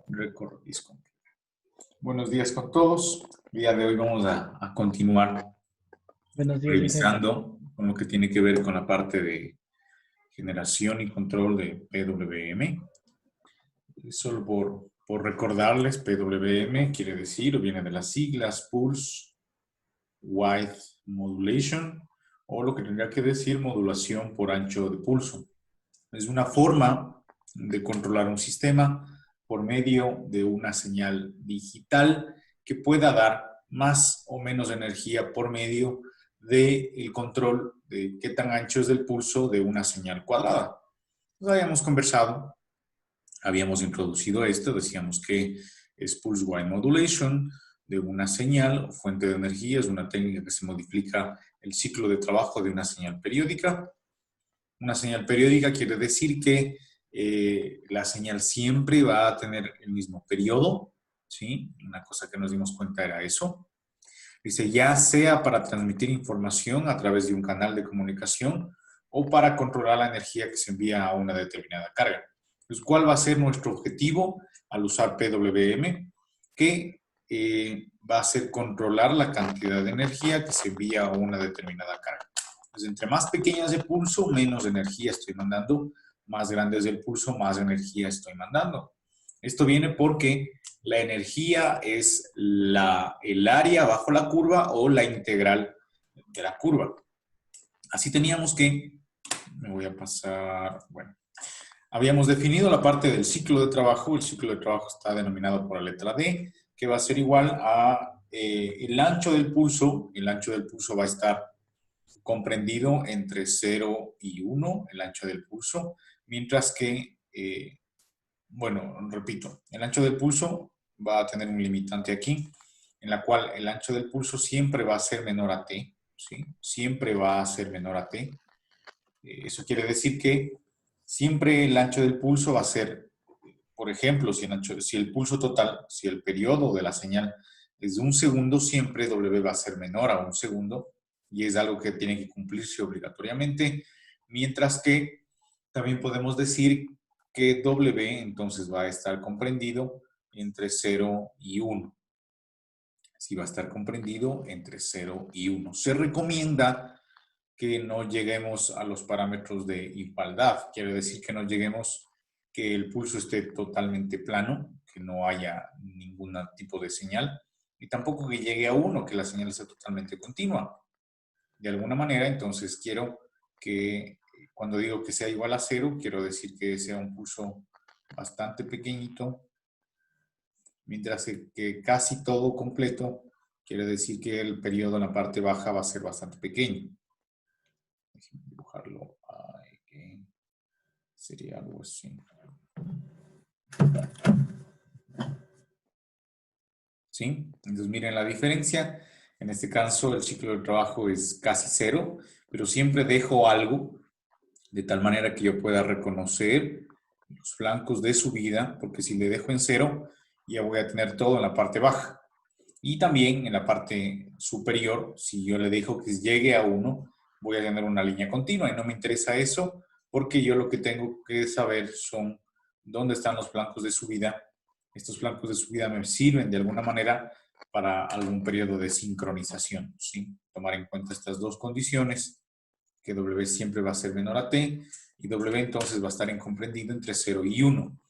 Record is complete. Buenos días con todos. El día de hoy vamos a continuar Buenos días, jefe. revisando con lo que tiene que ver con la parte de generación y control de PWM. Solo por recordarles, PWM quiere decir, o viene de las siglas Pulse Width Modulation, o lo que tendría que decir modulación por ancho de pulso. Es una forma de controlar un sistema por medio de una señal digital que pueda dar más o menos energía por medio del control de qué tan ancho es el pulso de una señal cuadrada. Nos habíamos conversado, habíamos introducido esto, decíamos que es Pulse Width Modulation de una señal o fuente de energía, es una técnica que se modifica el ciclo de trabajo de una señal periódica. Una señal periódica quiere decir que la señal siempre va a tener el mismo periodo, ¿sí? Una cosa que nos dimos cuenta era eso. Dice, ya sea para transmitir información a través de un canal de comunicación o para controlar la energía que se envía a una determinada carga. Entonces, ¿cuál va a ser nuestro objetivo al usar PWM? Que va a ser controlar la cantidad de energía que se envía a una determinada carga. Pues entre más pequeña es el pulso, menos energía estoy mandando. Más grande es el pulso, más energía estoy mandando. Esto viene porque la energía es el área bajo la curva o la integral de la curva. Así teníamos que, me voy a pasar, bueno, habíamos definido la parte del ciclo de trabajo. El ciclo de trabajo está denominado por la letra D, que va a ser igual a el ancho del pulso. El ancho del pulso va a estar comprendido entre 0 y 1, el ancho del pulso, mientras que, bueno, repito, el ancho del pulso va a tener un limitante aquí, en la cual el ancho del pulso siempre va a ser menor a t, ¿sí? Siempre va a ser menor a t. Eso quiere decir que siempre el ancho del pulso va a ser, por ejemplo, si el pulso total, si el periodo de la señal es de 1 segundo, siempre W va a ser menor a 1 segundo, y es algo que tiene que cumplirse obligatoriamente, mientras que también podemos decir que W entonces va a estar comprendido entre 0 y 1. Así va a estar comprendido entre 0 y 1. Se recomienda que no lleguemos a los parámetros de igualdad. Quiere decir que no lleguemos, que el pulso esté totalmente plano, que no haya ningún tipo de señal, y tampoco que llegue a 1, que la señal sea totalmente continua. De alguna manera, entonces, quiero que, cuando digo que sea igual a 0, quiero decir que sea un pulso bastante pequeñito, mientras que casi todo completo quiere decir que el periodo en la parte baja va a ser bastante pequeño. Déjenme dibujarlo ahí, sería algo así. ¿Sí? Entonces miren la diferencia. En este caso el ciclo de trabajo es casi 0, pero siempre dejo algo de tal manera que yo pueda reconocer los flancos de subida, porque si le dejo en 0, ya voy a tener todo en la parte baja. Y también en la parte superior, si yo le dejo que llegue a 1, voy a tener una línea continua y no me interesa eso, porque yo lo que tengo que saber son dónde están los flancos de subida. Estos flancos de subida me sirven de alguna manera para algún periodo de sincronización, ¿sí? Tomar en cuenta estas dos condiciones, que W siempre va a ser menor a T, y W entonces va a estar incomprendido entre 0 y 1.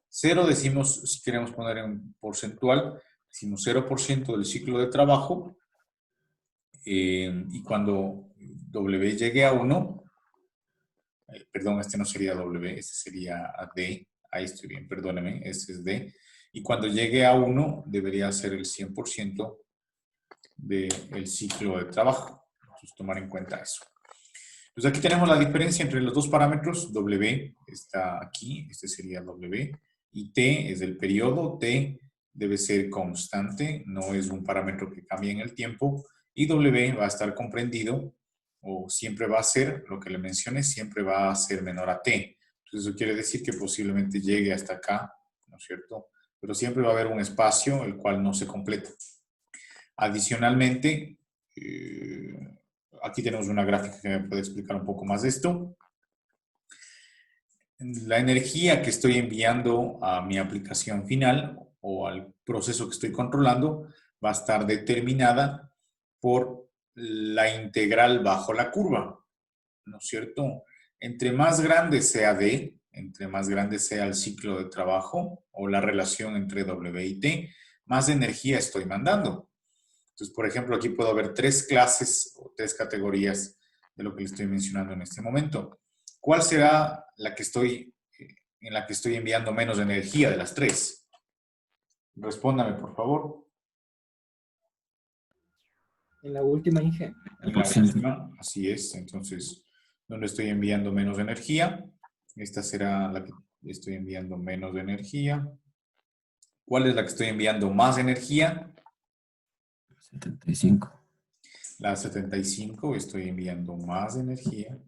0 decimos, si queremos poner en porcentual, decimos 0% del ciclo de trabajo, y cuando W llegue a 1, perdón, este no sería W, este sería D, ahí estoy bien, perdóneme, este es D, y cuando llegue a 1 debería ser el 100% del ciclo de trabajo. Entonces, tomar en cuenta eso. Entonces aquí tenemos la diferencia entre los dos parámetros. W está aquí, este sería W, y T es el periodo. T debe ser constante, no es un parámetro que cambie en el tiempo, y W va a estar comprendido, o siempre va a ser, lo que le mencioné, siempre va a ser menor a T. Entonces eso quiere decir que posiblemente llegue hasta acá, ¿no es cierto? Pero siempre va a haber un espacio el cual no se completa. Adicionalmente, aquí tenemos una gráfica que me puede explicar un poco más de esto. la energía que estoy enviando a mi aplicación final o al proceso que estoy controlando va a estar determinada por la integral bajo la curva, ¿no es cierto? Entre más grande sea D, entre más grande sea el ciclo de trabajo o la relación entre W y T, más energía estoy mandando. Entonces, por ejemplo, aquí puedo ver 3 clases o 3 categorías de lo que le estoy mencionando en este momento. ¿Cuál será la que en la que estoy enviando menos energía de las 3? Respóndame, por favor. En la última, Inge. En la última, así es. Entonces, ¿dónde estoy enviando menos energía? Esta será la que estoy enviando menos energía. ¿Cuál es la que estoy enviando más energía? 75. La 75, estoy enviando más energía.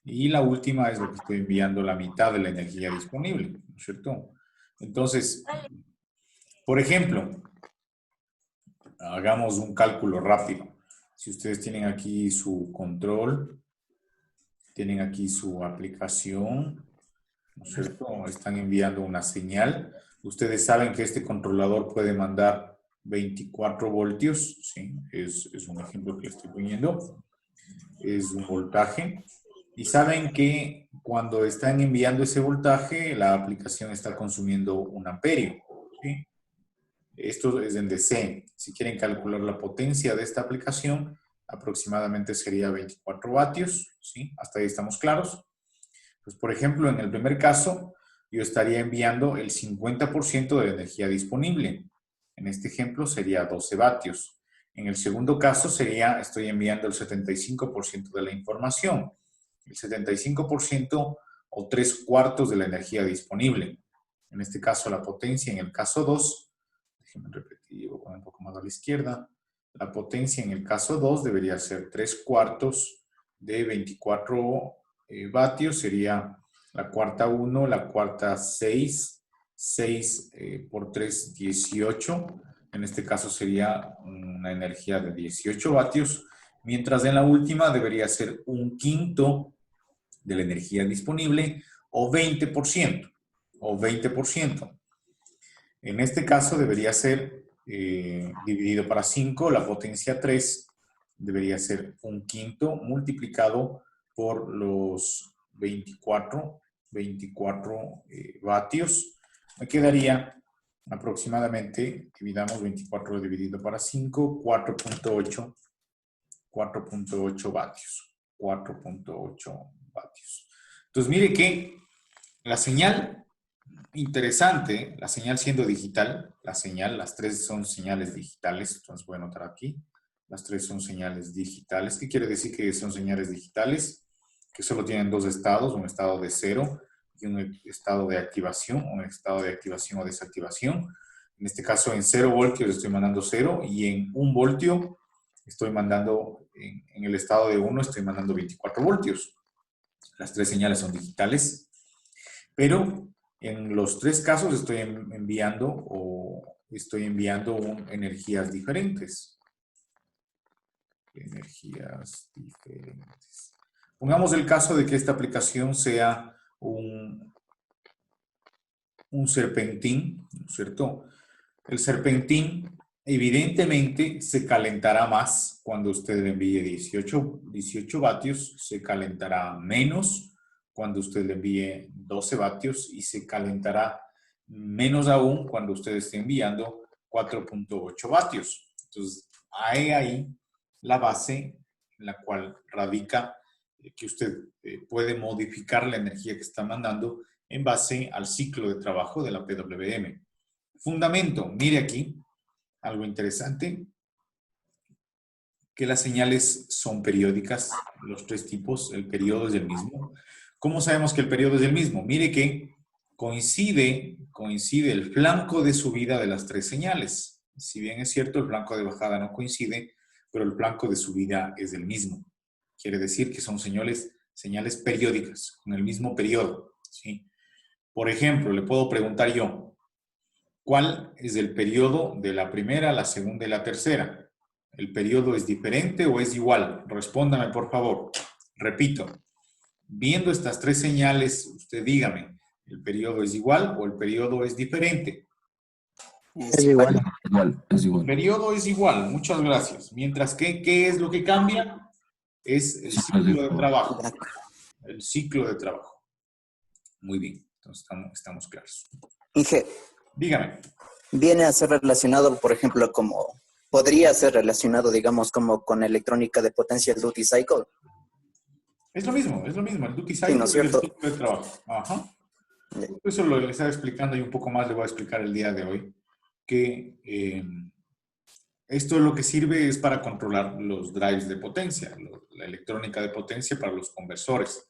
Y la última es la que estoy enviando la mitad de la energía disponible, ¿no es cierto? Entonces, por ejemplo, hagamos un cálculo rápido. Si ustedes tienen aquí su control, tienen aquí su aplicación, ¿no es cierto? Están enviando una señal. Ustedes saben que este controlador puede mandar 24 voltios, ¿sí? Es un ejemplo que le estoy poniendo. Es un voltaje. Y saben que cuando están enviando ese voltaje, la aplicación está consumiendo un amperio, ¿sí? Esto es en DC. Si quieren calcular la potencia de esta aplicación, aproximadamente sería 24 vatios, ¿sí? Hasta ahí estamos claros. Pues, por ejemplo, en el primer caso, yo estaría enviando el 50% de la energía disponible. En este ejemplo sería 12 vatios. En el segundo caso estoy enviando el 75% de la información. El 75% o 3/4 de la energía disponible. En este caso la potencia, en el caso 2, déjenme repetir, voy a poner un poco más a la izquierda. La potencia en el caso 2 debería ser 3/4 de 24 vatios, sería la cuarta 1, la cuarta 6, 6 por 3, 18. En este caso sería una energía de 18 vatios, mientras en la última debería ser 1/5 de la energía disponible o 20%. O 20%. En este caso debería ser dividido para 5, la potencia 3 debería ser 1/5 multiplicado por los 24 vatios. Me quedaría aproximadamente, dividamos 24 dividido para 5, 4.8 vatios. 4.8 vatios. Entonces, mire que la señal, interesante, la señal siendo digital, las 3 son señales digitales, entonces voy a anotar aquí, las 3 son señales digitales. ¿Qué quiere decir que son señales digitales? Que solo tienen 2 estados, un estado de 0 y un estado de activación, o desactivación. En este caso, en 0 voltios estoy mandando 0 y en 1 voltio estoy mandando, en el estado de 1 estoy mandando 24 voltios. Las 3 señales son digitales, pero en los 3 casos estoy enviando energías diferentes. Energías diferentes. Pongamos el caso de que esta aplicación sea un serpentín, ¿no es cierto? El serpentín evidentemente se calentará más cuando usted le envíe 18 vatios, se calentará menos cuando usted le envíe 12 vatios y se calentará menos aún cuando usted esté enviando 4.8 vatios. Entonces, hay ahí la base en la cual radica que usted puede modificar la energía que está mandando en base al ciclo de trabajo de la PWM. Fundamento, mire aquí, algo interesante, que las señales son periódicas, los 3 tipos, el periodo es el mismo. ¿Cómo sabemos que el periodo es el mismo? Mire que coincide el flanco de subida de las 3 señales. Si bien es cierto, el flanco de bajada no coincide, pero el flanco de subida es el mismo. Quiere decir que son señales periódicas, con el mismo periodo, ¿sí? Por ejemplo, le puedo preguntar yo, ¿cuál es el periodo de la primera, la segunda y la tercera? ¿El periodo es diferente o es igual? Respóndame, por favor. Repito, Viendo estas tres señales, usted dígame, ¿el periodo es igual o el periodo es diferente? Es igual. Igual, es El igual. periodo es igual, muchas gracias. Mientras que, ¿qué es lo que cambia? Es el Ciclos ciclo de trabajo. Exacto. El ciclo de trabajo. Muy bien, entonces estamos claros. Inge, Dígame. viene a ser relacionado, por ejemplo, como podría ser relacionado, digamos, como con electrónica de potencia el duty cycle. Es lo mismo, el duty Sí, cycle ¿no es y el cierto? ciclo de trabajo. Ajá. Eso lo les estaba explicando y un poco más le voy a explicar el día de hoy, que esto lo que sirve es para controlar los drives de potencia, la electrónica de potencia para los conversores.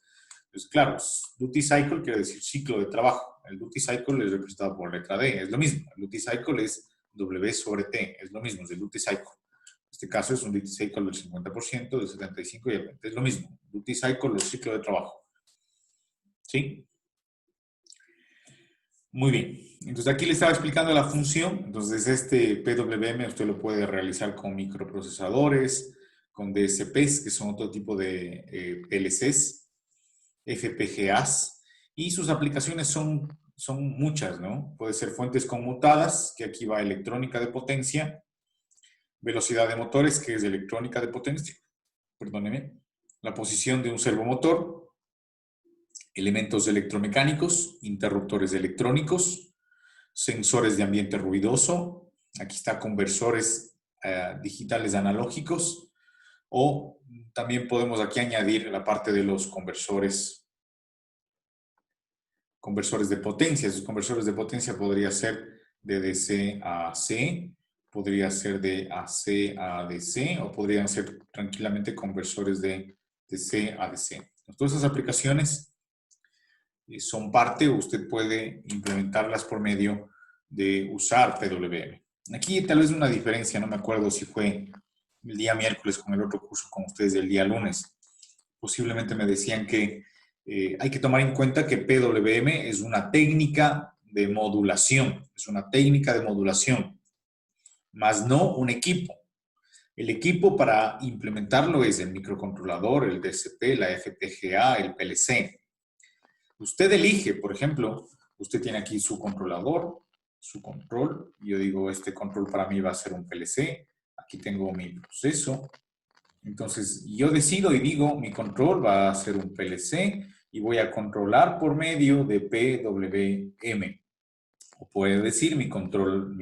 Pues claro, duty cycle quiere decir ciclo de trabajo. El duty cycle es representado por letra D, es lo mismo. El duty cycle es W sobre T, es lo mismo, es el duty cycle. En este caso es un duty cycle del 50%, del 75% y el 20%. Es lo mismo. Duty cycle o ciclo de trabajo. ¿Sí? Muy bien. Entonces aquí le estaba explicando la función. Entonces este PWM usted lo puede realizar con microprocesadores, con DSPs, que son otro tipo de PLCs, FPGAs, y sus aplicaciones son muchas, ¿no? Puede ser fuentes conmutadas, que aquí va electrónica de potencia, velocidad de motores, que es electrónica de potencia, perdóneme, la posición de un servomotor, elementos electromecánicos, interruptores electrónicos, sensores de ambiente ruidoso, aquí está conversores digitales analógicos, o también podemos aquí añadir la parte de los conversores de potencia. Esos conversores de potencia podría ser de DC a AC, podría ser de AC a DC, o podrían ser tranquilamente conversores de DC a DC. Todas esas aplicaciones son parte, o usted puede implementarlas por medio de usar PWM. Aquí tal vez una diferencia, no me acuerdo si fue el día miércoles con el otro curso con ustedes del día lunes. Posiblemente me decían que hay que tomar en cuenta que PWM es una técnica de modulación, más no un equipo. El equipo para implementarlo es el microcontrolador, el DSP, la FPGA, el PLC. Usted elige, por ejemplo, usted tiene aquí su controlador, su control. Yo digo, este control para mí va a ser un PLC. Aquí tengo mi proceso. Entonces, yo decido y digo, mi control va a ser un PLC y voy a controlar por medio de PWM. O puede decir, mi control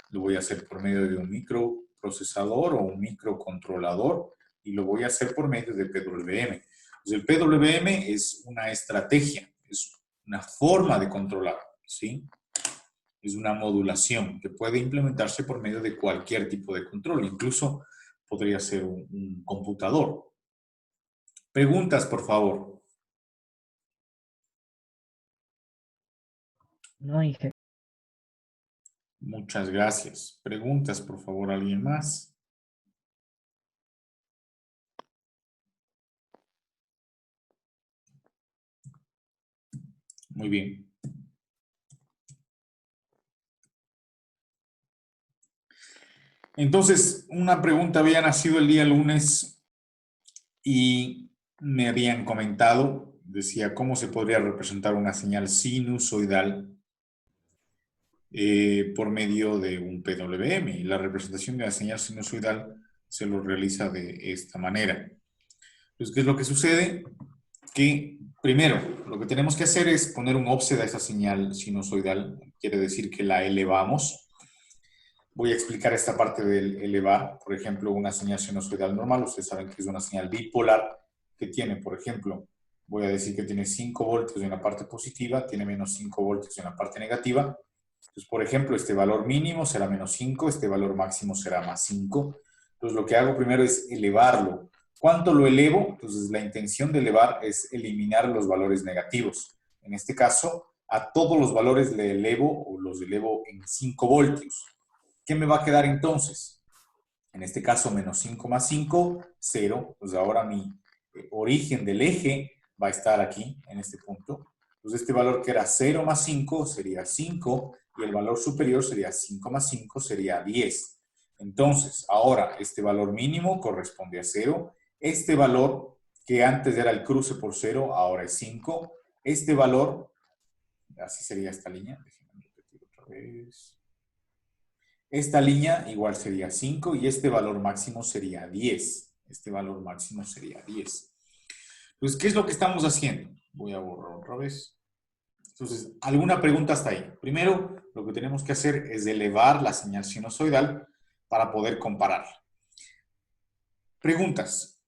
lo voy a hacer por medio de un microprocesador o un microcontrolador y lo voy a hacer por medio de PWM. Entonces, el PWM es una estrategia, es una forma de controlar, ¿sí? Es una modulación que puede implementarse por medio de cualquier tipo de control, incluso podría ser un computador. Preguntas, por favor. No, Inge. Muchas gracias. Preguntas, por favor, ¿alguien más? Muy bien. Entonces, una pregunta había nacido el día lunes y me habían comentado, decía, ¿cómo se podría representar una señal sinusoidal por medio de un PWM? Y la representación de la señal sinusoidal se lo realiza de esta manera. Entonces, ¿qué es lo que sucede? Que primero, lo que tenemos que hacer es poner un offset a esa señal sinusoidal, quiere decir que la elevamos. Voy a explicar esta parte del elevar. Por ejemplo, una señal sinusoidal normal, ustedes saben que es una señal bipolar que tiene, por ejemplo, voy a decir que tiene 5 voltios en la parte positiva, tiene menos 5 voltios en la parte negativa. Entonces, por ejemplo, este valor mínimo será menos 5, este valor máximo será más 5. Entonces, lo que hago primero es elevarlo. ¿Cuánto lo elevo? Entonces, la intención de elevar es eliminar los valores negativos. En este caso, a todos los valores le elevo o los elevo en 5 voltios. ¿Qué me va a quedar entonces? En este caso, menos 5 más 5, 0. Pues ahora mi origen del eje va a estar aquí, en este punto. Entonces, este valor que era 0 más 5 sería 5 y el valor superior sería 5 más 5 sería 10. Entonces, ahora este valor mínimo corresponde a 0. Este valor que antes era el cruce por 0, ahora es 5. Este valor, así sería esta línea. Déjenme repetir otra vez. Esta línea igual sería 5 y este valor máximo sería 10. Este valor máximo sería 10. Entonces, ¿qué es lo que estamos haciendo? Voy a borrar otra vez. Entonces, ¿alguna pregunta hasta ahí? Primero, lo que tenemos que hacer es elevar la señal sinusoidal para poder comparar. Preguntas.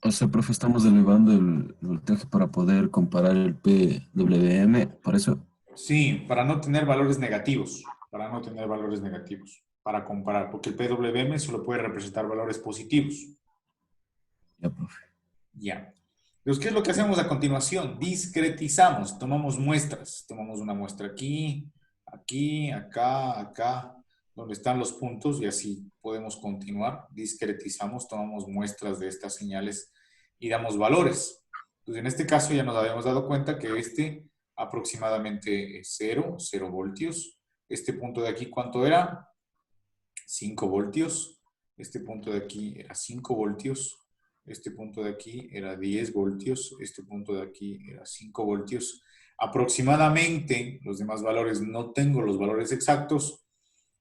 O sea, profe, estamos elevando el voltaje para poder comparar el PWM, por eso. Sí, para no tener valores negativos. Para no tener valores negativos. Para comparar, porque el PWM solo puede representar valores positivos. Ya, profe. Ya. Entonces, ¿qué es lo que hacemos a continuación? Discretizamos, tomamos muestras. Tomamos una muestra aquí, aquí, acá, acá, donde están los puntos y así podemos continuar. Discretizamos, tomamos muestras de estas señales y damos valores. Entonces, en este caso ya nos habíamos dado cuenta que este aproximadamente es 0 voltios. Este punto de aquí, ¿cuánto era? 5 voltios. Este punto de aquí era 5 voltios. Este punto de aquí era 10 voltios. Este punto de aquí era 5 voltios. Aproximadamente, los demás valores no tengo los valores exactos.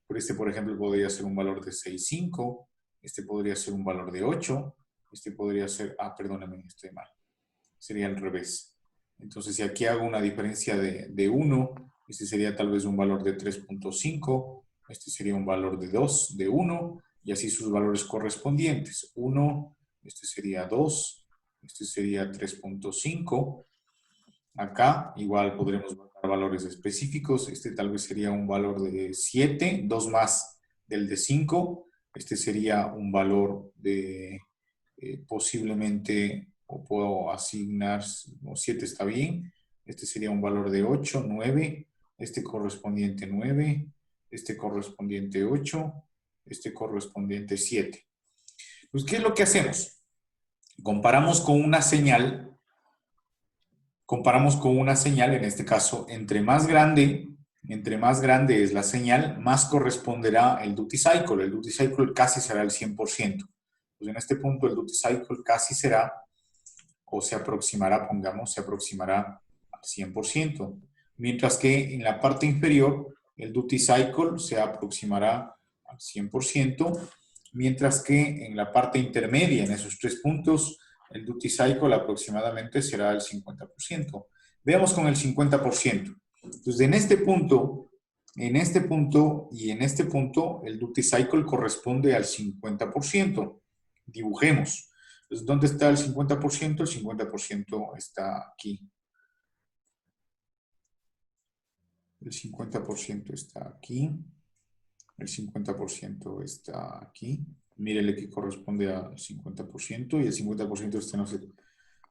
Pero este, por ejemplo, podría ser un valor de 6,5. Este podría ser un valor de 8. Este podría ser, perdóname, estoy mal. Sería al revés. Entonces, si aquí hago una diferencia de 1, este sería tal vez un valor de 3,5. Este sería un valor de 2, de 1, y así sus valores correspondientes. 1, este sería 2, este sería 3,5. Acá igual podremos marcar valores específicos. Este tal vez sería un valor de 7, 2 más del de 5. Este sería un valor de posiblemente, o puedo asignar, 7 está bien. Este sería un valor de 8, 9. Este correspondiente 9. Este correspondiente 8. Este correspondiente 7. Pues, ¿qué es lo que hacemos? Comparamos con una señal, en este caso, entre más grande es la señal, más corresponderá el duty cycle. El duty cycle casi será el 100%. Pues en este punto el duty cycle casi será, o se aproximará, pongamos, se aproximará al 100%. Mientras que en la parte inferior el duty cycle se aproximará al 100%, mientras que en la parte intermedia, en esos 3 puntos, el duty cycle aproximadamente será el 50%. Veamos con el 50%. Entonces, en este punto y en este punto, el duty cycle corresponde al 50%. Dibujemos. Entonces, ¿dónde está el 50%? El 50% está aquí. El 50% está aquí. El 50% está aquí. Mírele que corresponde al 50% y el 50% este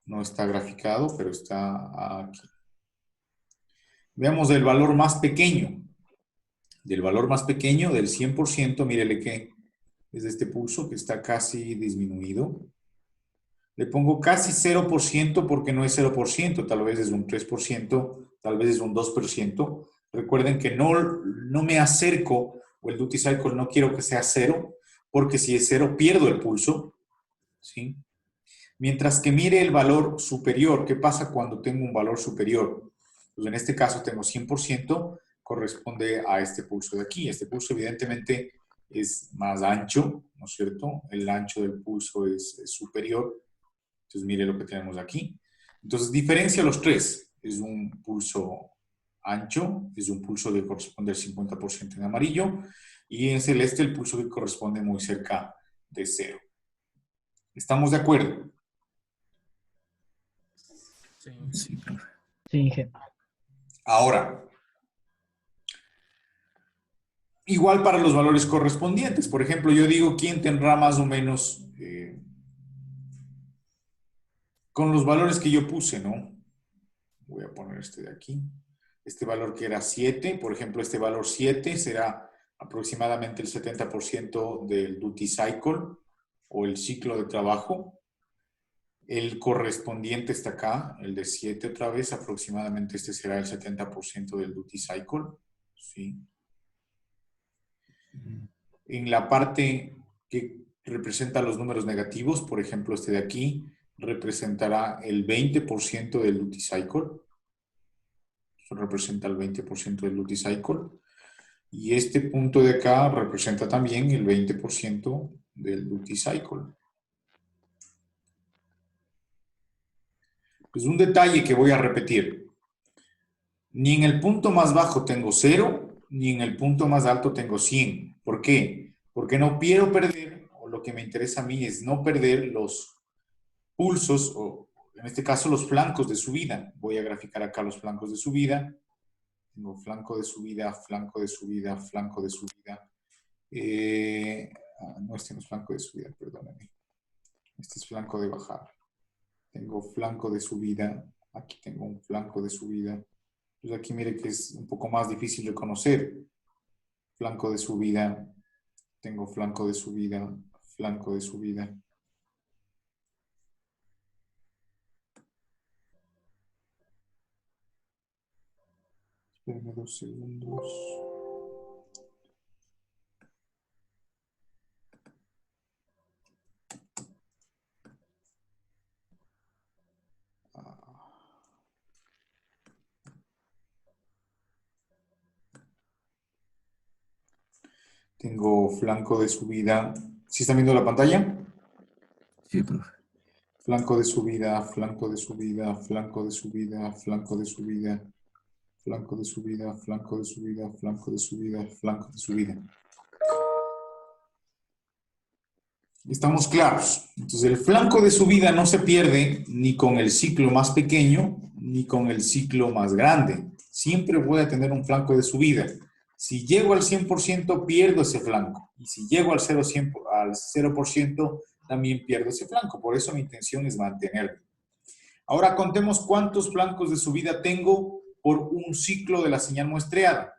no está graficado, pero está aquí. Veamos el valor más pequeño. Del valor más pequeño, del 100%, mírele que es este pulso que está casi disminuido. Le pongo casi 0% porque no es 0%, tal vez es un 3%, tal vez es un 2%. Recuerden que no me acerco, o el duty cycle no quiero que sea 0, porque si es 0 pierdo el pulso, ¿sí? Mientras que mire el valor superior, ¿qué pasa cuando tengo un valor superior? Pues en este caso tengo 100%, corresponde a este pulso de aquí. Este pulso evidentemente es más ancho, ¿no es cierto? El ancho del pulso es superior. Entonces, mire lo que tenemos aquí. Entonces, diferencia los tres. Es un pulso ancho, es un pulso que corresponde al 50% en amarillo, y en celeste el pulso que corresponde muy cerca de 0. ¿Estamos de acuerdo? Sí, profe. Sí, Inge. Ahora, igual para los valores correspondientes. Por ejemplo, yo digo, ¿quién tendrá más o menos con los valores que yo puse, ¿no? Voy a poner este de aquí. Este valor que era 7, por ejemplo, este valor 7 será aproximadamente el 70% del duty cycle o el ciclo de trabajo. El correspondiente está acá, el de 7 otra vez, aproximadamente este será el 70% del duty cycle. ¿Sí? En la parte que representa los números negativos. Por ejemplo, este de aquí representará el 20% del duty cycle. Eso representa el 20% del duty cycle. Y este punto de acá representa también el 20% del duty cycle. Es un detalle que voy a repetir. Ni en el punto más bajo tengo 0, ni en el punto más alto tengo 100. ¿Por qué? Porque no quiero perder, o lo que me interesa a mí es no perder los pulsos, o en este caso los flancos de subida. Voy a graficar acá los flancos de subida. Tengo flanco de subida, flanco de subida, flanco de subida. No, este no es flanco de subida, perdóname. Este es flanco de bajada. Tengo flanco de subida. Aquí tengo un flanco de subida. Pues aquí mire que es un poco más difícil de conocer. Flanco de subida. Tengo flanco de subida. Flanco de subida. Espérenme 2 segundos. Tengo flanco de subida. ¿Sí están viendo la pantalla? Sí, profe. Flanco de subida, flanco de subida, flanco de subida, flanco de subida, flanco de subida, flanco de subida, flanco de subida, flanco de subida. Estamos claros. Entonces el flanco de subida no se pierde ni con el ciclo más pequeño ni con el ciclo más grande. Siempre voy a tener un flanco de subida. Si llego al 100% pierdo ese flanco. Y si llego al 0%, también pierdo ese flanco. Por eso mi intención es mantenerlo. Ahora contemos cuántos flancos de subida tengo por un ciclo de la señal muestreada.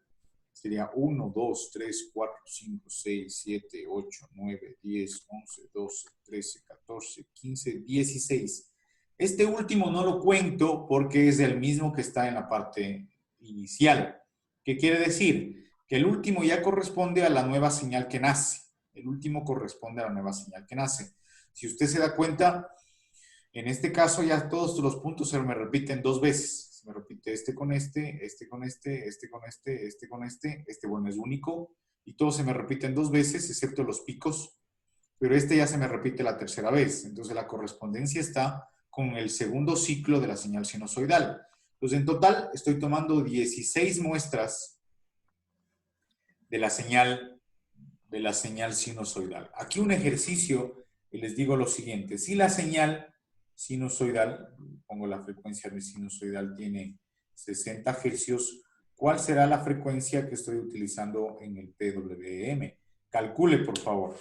Sería 1, 2, 3, 4, 5, 6, 7, 8, 9, 10, 11, 12, 13, 14, 15, 16. Este último no lo cuento porque es el mismo que está en la parte inicial. ¿Qué quiere decir? Que el último ya corresponde a la nueva señal que nace. El último corresponde a la nueva señal que nace. Si usted se da cuenta, en este caso ya todos los puntos se me repiten 2 veces. Se me repite este con este, este con este, este con este, este con este. Este, bueno, es único. Y todos se me repiten 2 veces, excepto los picos. Pero este ya se me repite la tercera vez. Entonces la correspondencia está con el segundo ciclo de la señal sinusoidal. Entonces en total estoy tomando 16 muestras de la señal sinusoidal. Aquí un ejercicio y les digo lo siguiente. Si la señal sinusoidal, pongo la frecuencia de sinusoidal, tiene 60 hercios, ¿cuál será la frecuencia que estoy utilizando en el PWM? Calcule, por favor.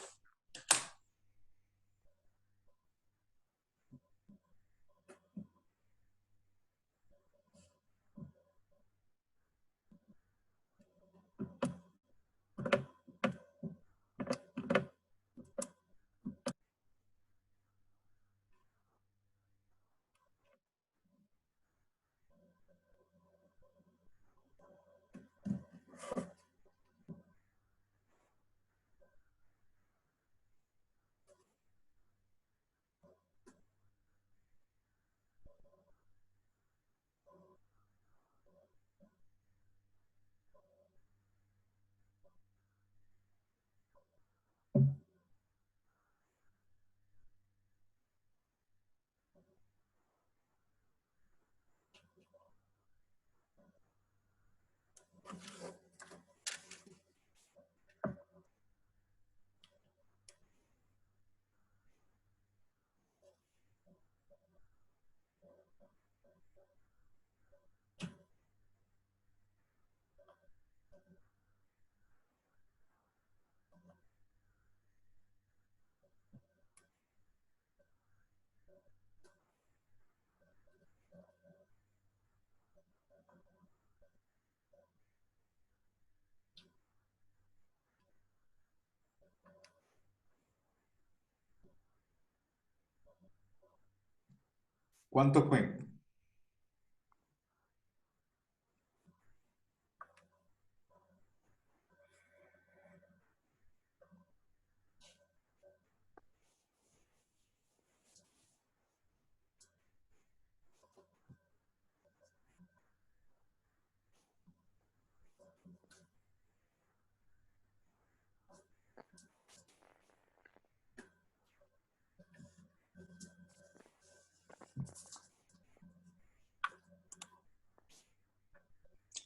¿Cuánto fue?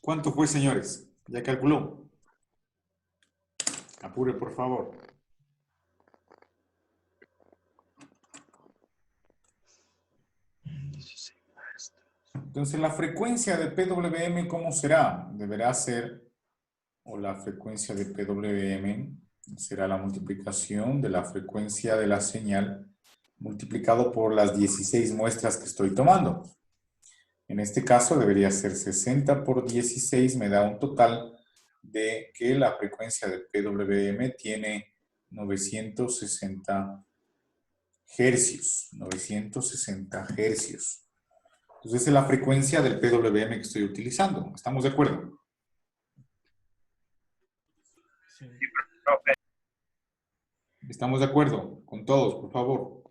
¿Cuánto fue, señores? ¿Ya calculó? Apure, por favor. Entonces, la frecuencia de PWM, ¿cómo será? Deberá ser, o la frecuencia de PWM será la multiplicación de la frecuencia de la señal multiplicado por las 16 muestras que estoy tomando. En este caso debería ser 60 por 16, me da un total de que la frecuencia de PWM tiene 960 hercios. 960 hercios. Entonces, esa es la frecuencia del PWM que estoy utilizando. ¿Estamos de acuerdo? Sí. ¿Estamos de acuerdo con todos, por favor?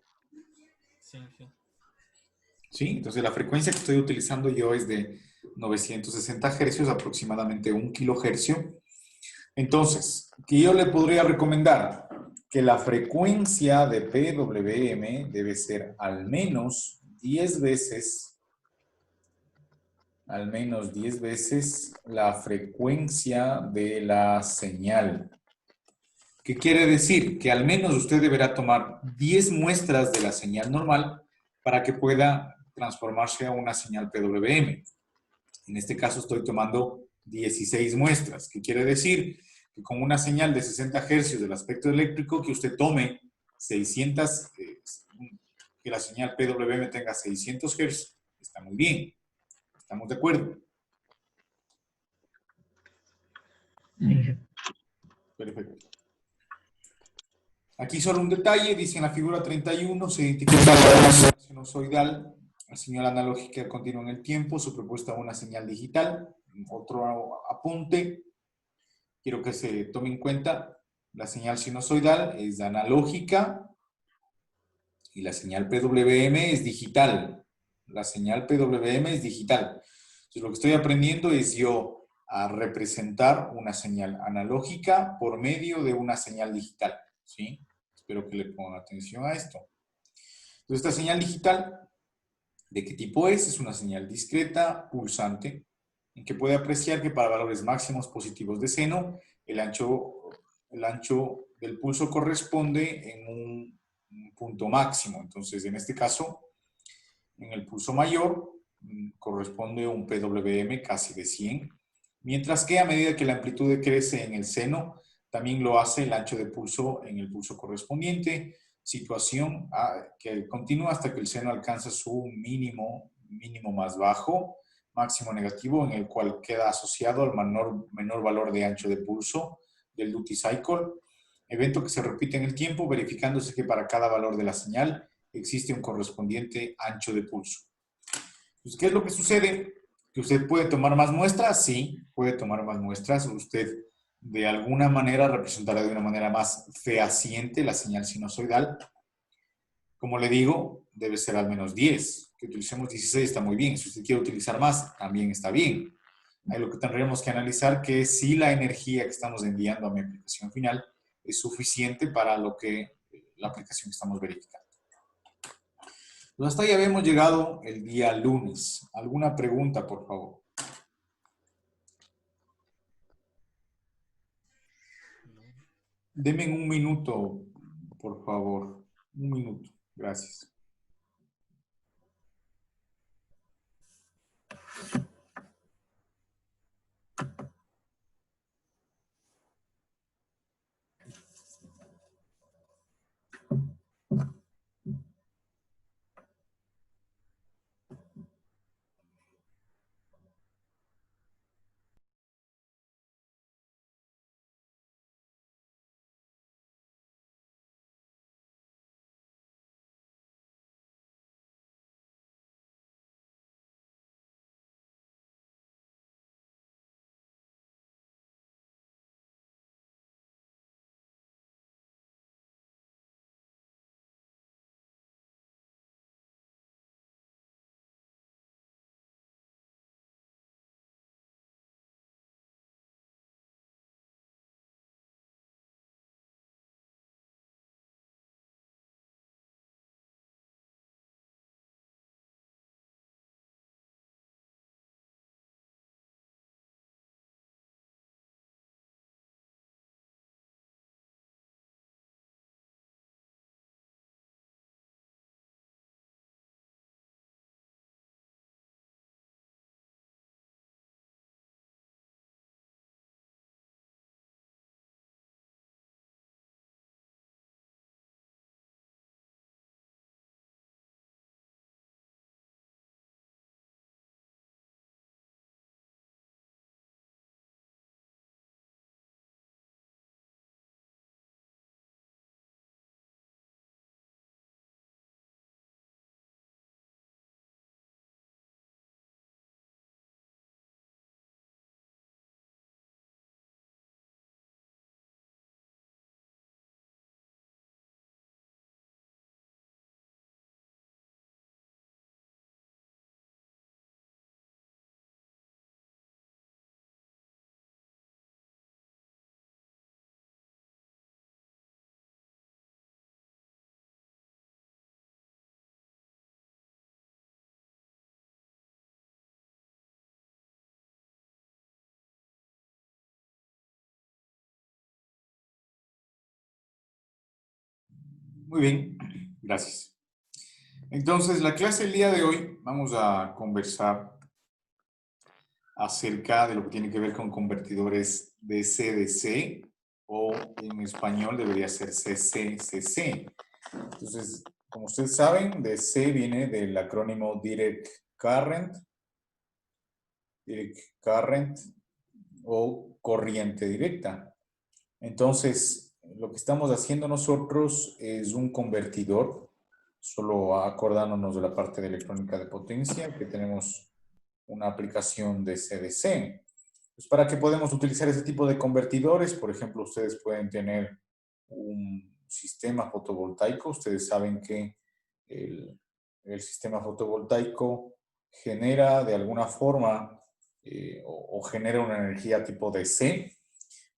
Sí, sí. ¿Sí? Entonces, la frecuencia que estoy utilizando yo es de 960 hercios, aproximadamente 1 kilohercio. Entonces, ¿qué yo le podría recomendar? Que la frecuencia de PWM debe ser al menos 10 veces la frecuencia de la señal. ¿Qué quiere decir? Que al menos usted deberá tomar 10 muestras de la señal normal para que pueda transformarse a una señal PWM. En este caso estoy tomando 16 muestras. ¿Qué quiere decir? Que con una señal de 60 hercios del aspecto eléctrico, que usted tome 600, que la señal PWM tenga 600 hercios, está muy bien. ¿Estamos de acuerdo? Perfecto. Aquí solo un detalle, dice en la figura 31, se identifica la señal sinusoidal, la señal analógica continua en el tiempo, superpuesta a una señal digital. Otro apunte, quiero que se tome en cuenta, la señal sinusoidal es analógica y la señal PWM es digital. La señal PWM es digital. Entonces, lo que estoy aprendiendo es yo a representar una señal analógica por medio de una señal digital, ¿sí? Espero que le pongan atención a esto. Entonces, esta señal digital, ¿de qué tipo es? Es una señal discreta, pulsante, en que puede apreciar que para valores máximos positivos de seno, el ancho del pulso corresponde en un punto máximo. Entonces, en este caso, en el pulso mayor, corresponde un PWM casi de 100, mientras que a medida que la amplitud crece en el seno, también lo hace el ancho de pulso en el pulso correspondiente, situación que continúa hasta que el seno alcanza su mínimo más bajo, máximo negativo, en el cual queda asociado al menor valor de ancho de pulso del duty cycle, evento que se repite en el tiempo, verificándose que para cada valor de la señal existe un correspondiente ancho de pulso. Pues, ¿qué es lo que sucede? ¿Que usted puede tomar más muestras? Sí, puede tomar más muestras. Usted de alguna manera representará de una manera más fehaciente la señal sinusoidal. Como le digo, debe ser al menos 10. Que utilicemos 16 está muy bien. Si usted quiere utilizar más, también está bien. Ahí lo que tendremos que analizar que es si la energía que estamos enviando a mi aplicación final es suficiente para la aplicación que estamos verificando. Pues hasta ahí habíamos llegado el día lunes. ¿Alguna pregunta, por favor? Deme un minuto, por favor. Un minuto. Gracias. Muy bien, gracias. Entonces, la clase del día de hoy vamos a conversar acerca de lo que tiene que ver con convertidores DC-DC o en español debería ser CC-CC. Entonces, como ustedes saben, DC viene del acrónimo Direct Current o corriente directa. Entonces, lo que estamos haciendo nosotros es un convertidor, solo acordándonos de la parte de electrónica de potencia, que tenemos una aplicación de CDC. Pues para que podemos utilizar ese tipo de convertidores, por ejemplo, ustedes pueden tener un sistema fotovoltaico. Ustedes saben que el sistema fotovoltaico genera de alguna forma o genera una energía tipo DC.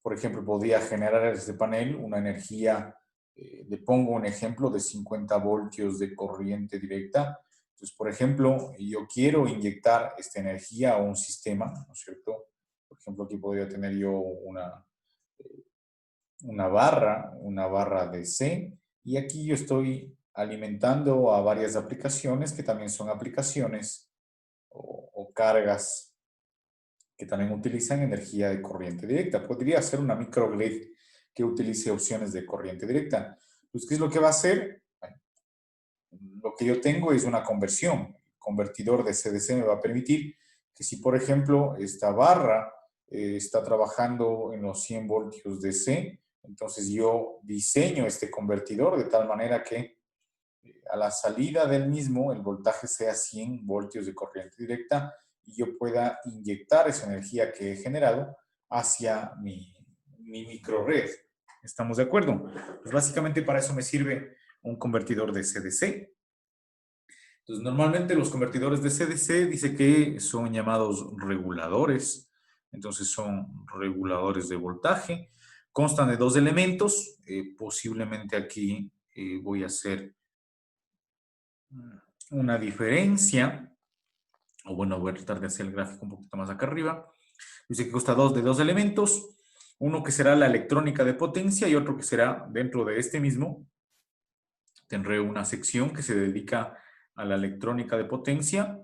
Por ejemplo, podría generar este panel una energía, le pongo un ejemplo de 50 voltios de corriente directa. Entonces, por ejemplo, yo quiero inyectar esta energía a un sistema, ¿no es cierto? Por ejemplo, aquí podría tener yo una barra DC, y aquí yo estoy alimentando a varias aplicaciones que también son aplicaciones o cargas que también utilizan energía de corriente directa. Podría ser una microgrid que utilice opciones de corriente directa. Pues, ¿qué es lo que va a hacer? Bueno, lo que yo tengo es una conversión. El convertidor de CDC me va a permitir que si, por ejemplo, esta barra está trabajando en los 100 voltios DC, entonces yo diseño este convertidor de tal manera que a la salida del mismo el voltaje sea 100 voltios de corriente directa y yo pueda inyectar esa energía que he generado hacia mi microred. ¿Estamos de acuerdo? Pues básicamente para eso me sirve un convertidor de CDC. Entonces, normalmente los convertidores de CDC dice que son llamados reguladores. Entonces, son reguladores de voltaje. Constan de dos elementos. Posiblemente aquí voy a hacer una diferencia. O bueno, voy a tratar de hacer el gráfico un poquito más acá arriba. Dice que consta de dos elementos. Uno que será la electrónica de potencia y otro que será dentro de este mismo. Tendré una sección que se dedica a la electrónica de potencia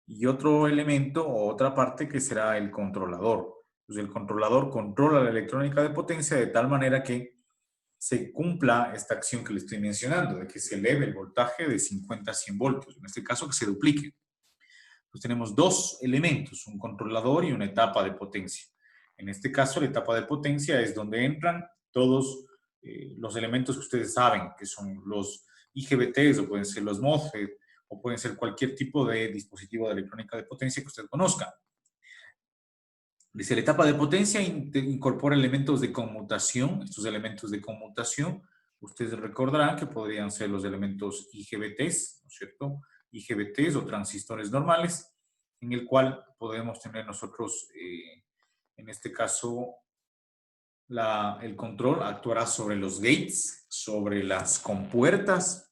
y otro elemento o otra parte que será el controlador. Entonces, el controlador controla la electrónica de potencia de tal manera que se cumpla esta acción que le estoy mencionando, de que se eleve el voltaje de 50 a 100 voltios. En este caso, que se duplique. Pues tenemos dos elementos, un controlador y una etapa de potencia. En este caso, la etapa de potencia es donde entran todos los elementos que ustedes saben, que son los IGBTs, o pueden ser los MOSFET, o pueden ser cualquier tipo de dispositivo de electrónica de potencia que usted conozca. Dice, la etapa de potencia incorpora elementos de conmutación. Estos elementos de conmutación, ustedes recordarán que podrían ser los elementos IGBTs, ¿no es cierto?, IGBTs o transistores normales, en el cual podemos tener nosotros, en este caso, el control actuará sobre los gates, sobre las compuertas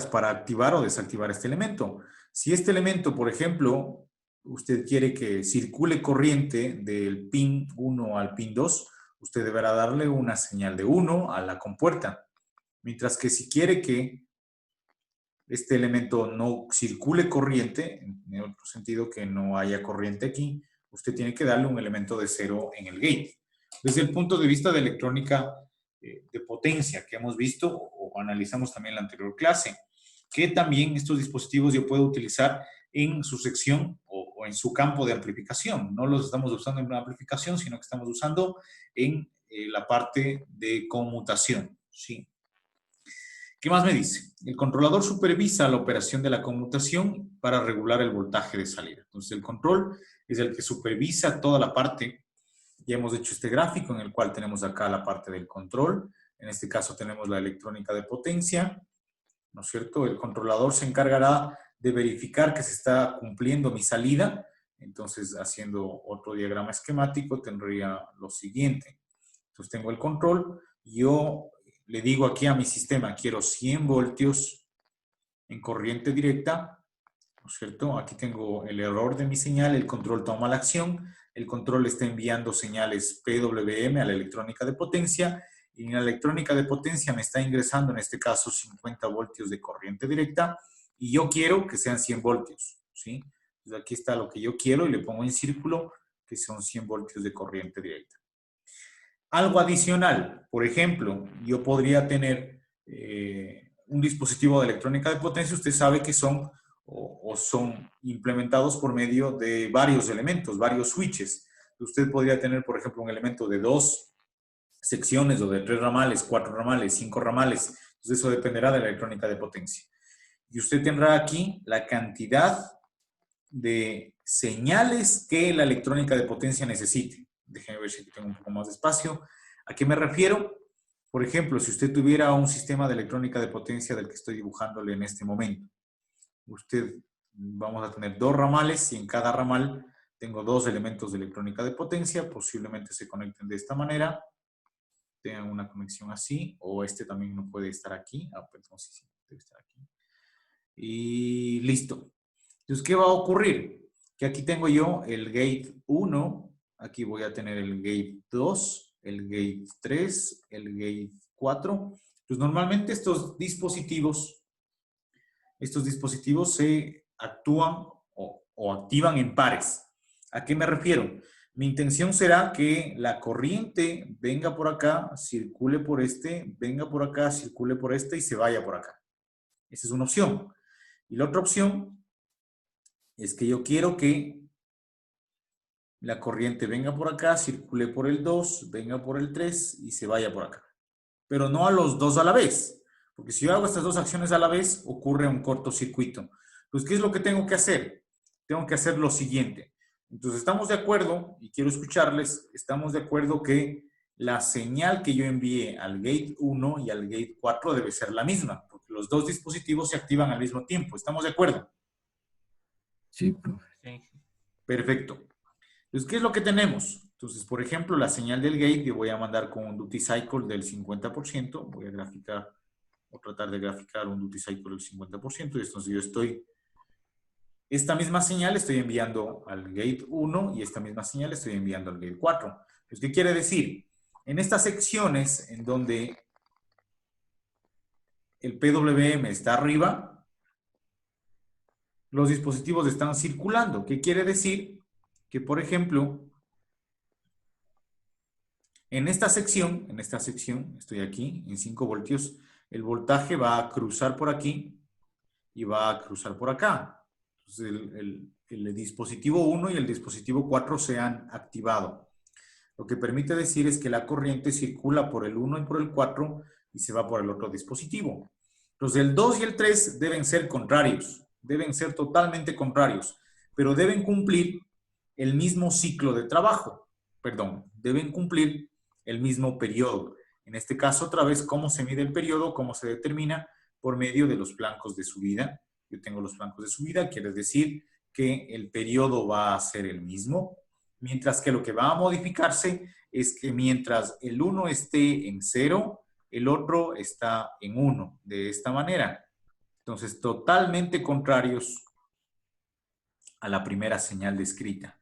para activar o desactivar este elemento. Si este elemento, por ejemplo, usted quiere que circule corriente del pin 1 al pin 2, usted deberá darle una señal de 1 a la compuerta. Mientras que si quiere que este elemento no circule corriente, en otro sentido que no haya corriente aquí, usted tiene que darle un elemento de 0 en el gate. Desde el punto de vista de electrónica de potencia que hemos visto o analizamos también en la anterior clase, que también estos dispositivos yo puedo utilizar en su sección o en su campo de amplificación. No los estamos usando en la amplificación, sino que estamos usando en la parte de conmutación, ¿sí? ¿Qué más me dice? El controlador supervisa la operación de la conmutación para regular el voltaje de salida. Entonces, el control es el que supervisa toda la parte. Ya hemos hecho este gráfico en el cual tenemos acá la parte del control. En este caso tenemos la electrónica de potencia, ¿no es cierto? El controlador se encargará de verificar que se está cumpliendo mi salida. Entonces, haciendo otro diagrama esquemático, tendría lo siguiente. Entonces, tengo el control. Yo le digo aquí a mi sistema, quiero 100 voltios en corriente directa, ¿no es cierto? Aquí tengo el error de mi señal, el control toma la acción, el control está enviando señales PWM a la electrónica de potencia y en la electrónica de potencia me está ingresando, en este caso, 50 voltios de corriente directa, y yo quiero que sean 100 voltios, ¿sí? Entonces aquí está lo que yo quiero y le pongo en círculo que son 100 voltios de corriente directa. Algo adicional, por ejemplo, yo podría tener un dispositivo de electrónica de potencia, usted sabe que son o son implementados por medio de varios elementos, varios switches. Usted podría tener, por ejemplo, un elemento de 2 secciones o de 3 ramales, 4 ramales, 5 ramales. Entonces eso dependerá de la electrónica de potencia. Y usted tendrá aquí la cantidad de señales que la electrónica de potencia necesite. Déjenme ver si aquí tengo un poco más de espacio. ¿A qué me refiero? Por ejemplo, si usted tuviera un sistema de electrónica de potencia del que estoy dibujándole en este momento, vamos a tener 2 ramales y en cada ramal tengo 2 elementos de electrónica de potencia, posiblemente se conecten de esta manera, tengan una conexión así, o este también no puede estar aquí, perdón, sí, debe estar aquí. Y listo. Entonces, ¿qué va a ocurrir? Que aquí tengo yo el gate 1, aquí voy a tener el gate 2, el gate 3, el gate 4. Pues normalmente estos dispositivos se actúan o activan en pares. ¿A qué me refiero? Mi intención será que la corriente venga por acá, circule por este, venga por acá, circule por este y se vaya por acá. Esa es una opción. Y la otra opción es que yo quiero que la corriente venga por acá, circule por el 2, venga por el 3 y se vaya por acá. Pero no a los dos a la vez. Porque si yo hago estas dos acciones a la vez, ocurre un cortocircuito. Pues, ¿qué es lo que tengo que hacer? Tengo que hacer lo siguiente. Entonces, estamos de acuerdo, y quiero escucharles, estamos de acuerdo que la señal que yo envíe al gate 1 y al gate 4 debe ser la misma, porque los dos dispositivos se activan al mismo tiempo. ¿Estamos de acuerdo? Sí, profe. Sí. Perfecto. Entonces, ¿qué es lo que tenemos? Entonces, por ejemplo, la señal del gate yo voy a mandar con un duty cycle del 50%. Voy a graficar o tratar de graficar un duty cycle del 50%. Y entonces yo esta misma señal estoy enviando al gate 1 y esta misma señal estoy enviando al gate 4. Entonces, ¿qué quiere decir? En estas secciones en donde el PWM está arriba, los dispositivos están circulando. ¿Qué quiere decir? Que, por ejemplo, en esta sección, estoy aquí, en 5 voltios, el voltaje va a cruzar por aquí y va a cruzar por acá. Entonces, el dispositivo 1 y el dispositivo 4 se han activado. Lo que permite decir es que la corriente circula por el 1 y por el 4 y se va por el otro dispositivo. Entonces, el 2 y el 3 deben ser contrarios, deben ser totalmente contrarios, pero deben cumplir el mismo ciclo de trabajo. Perdón, deben cumplir el mismo periodo. En este caso, otra vez, ¿cómo se mide el periodo? ¿Cómo se determina? Por medio de los flancos de subida. Yo tengo los flancos de subida, quiere decir que el periodo va a ser el mismo, mientras que lo que va a modificarse es que mientras el 1 esté en 0, el otro está en 1, de esta manera. Entonces, totalmente contrarios a la primera señal descrita.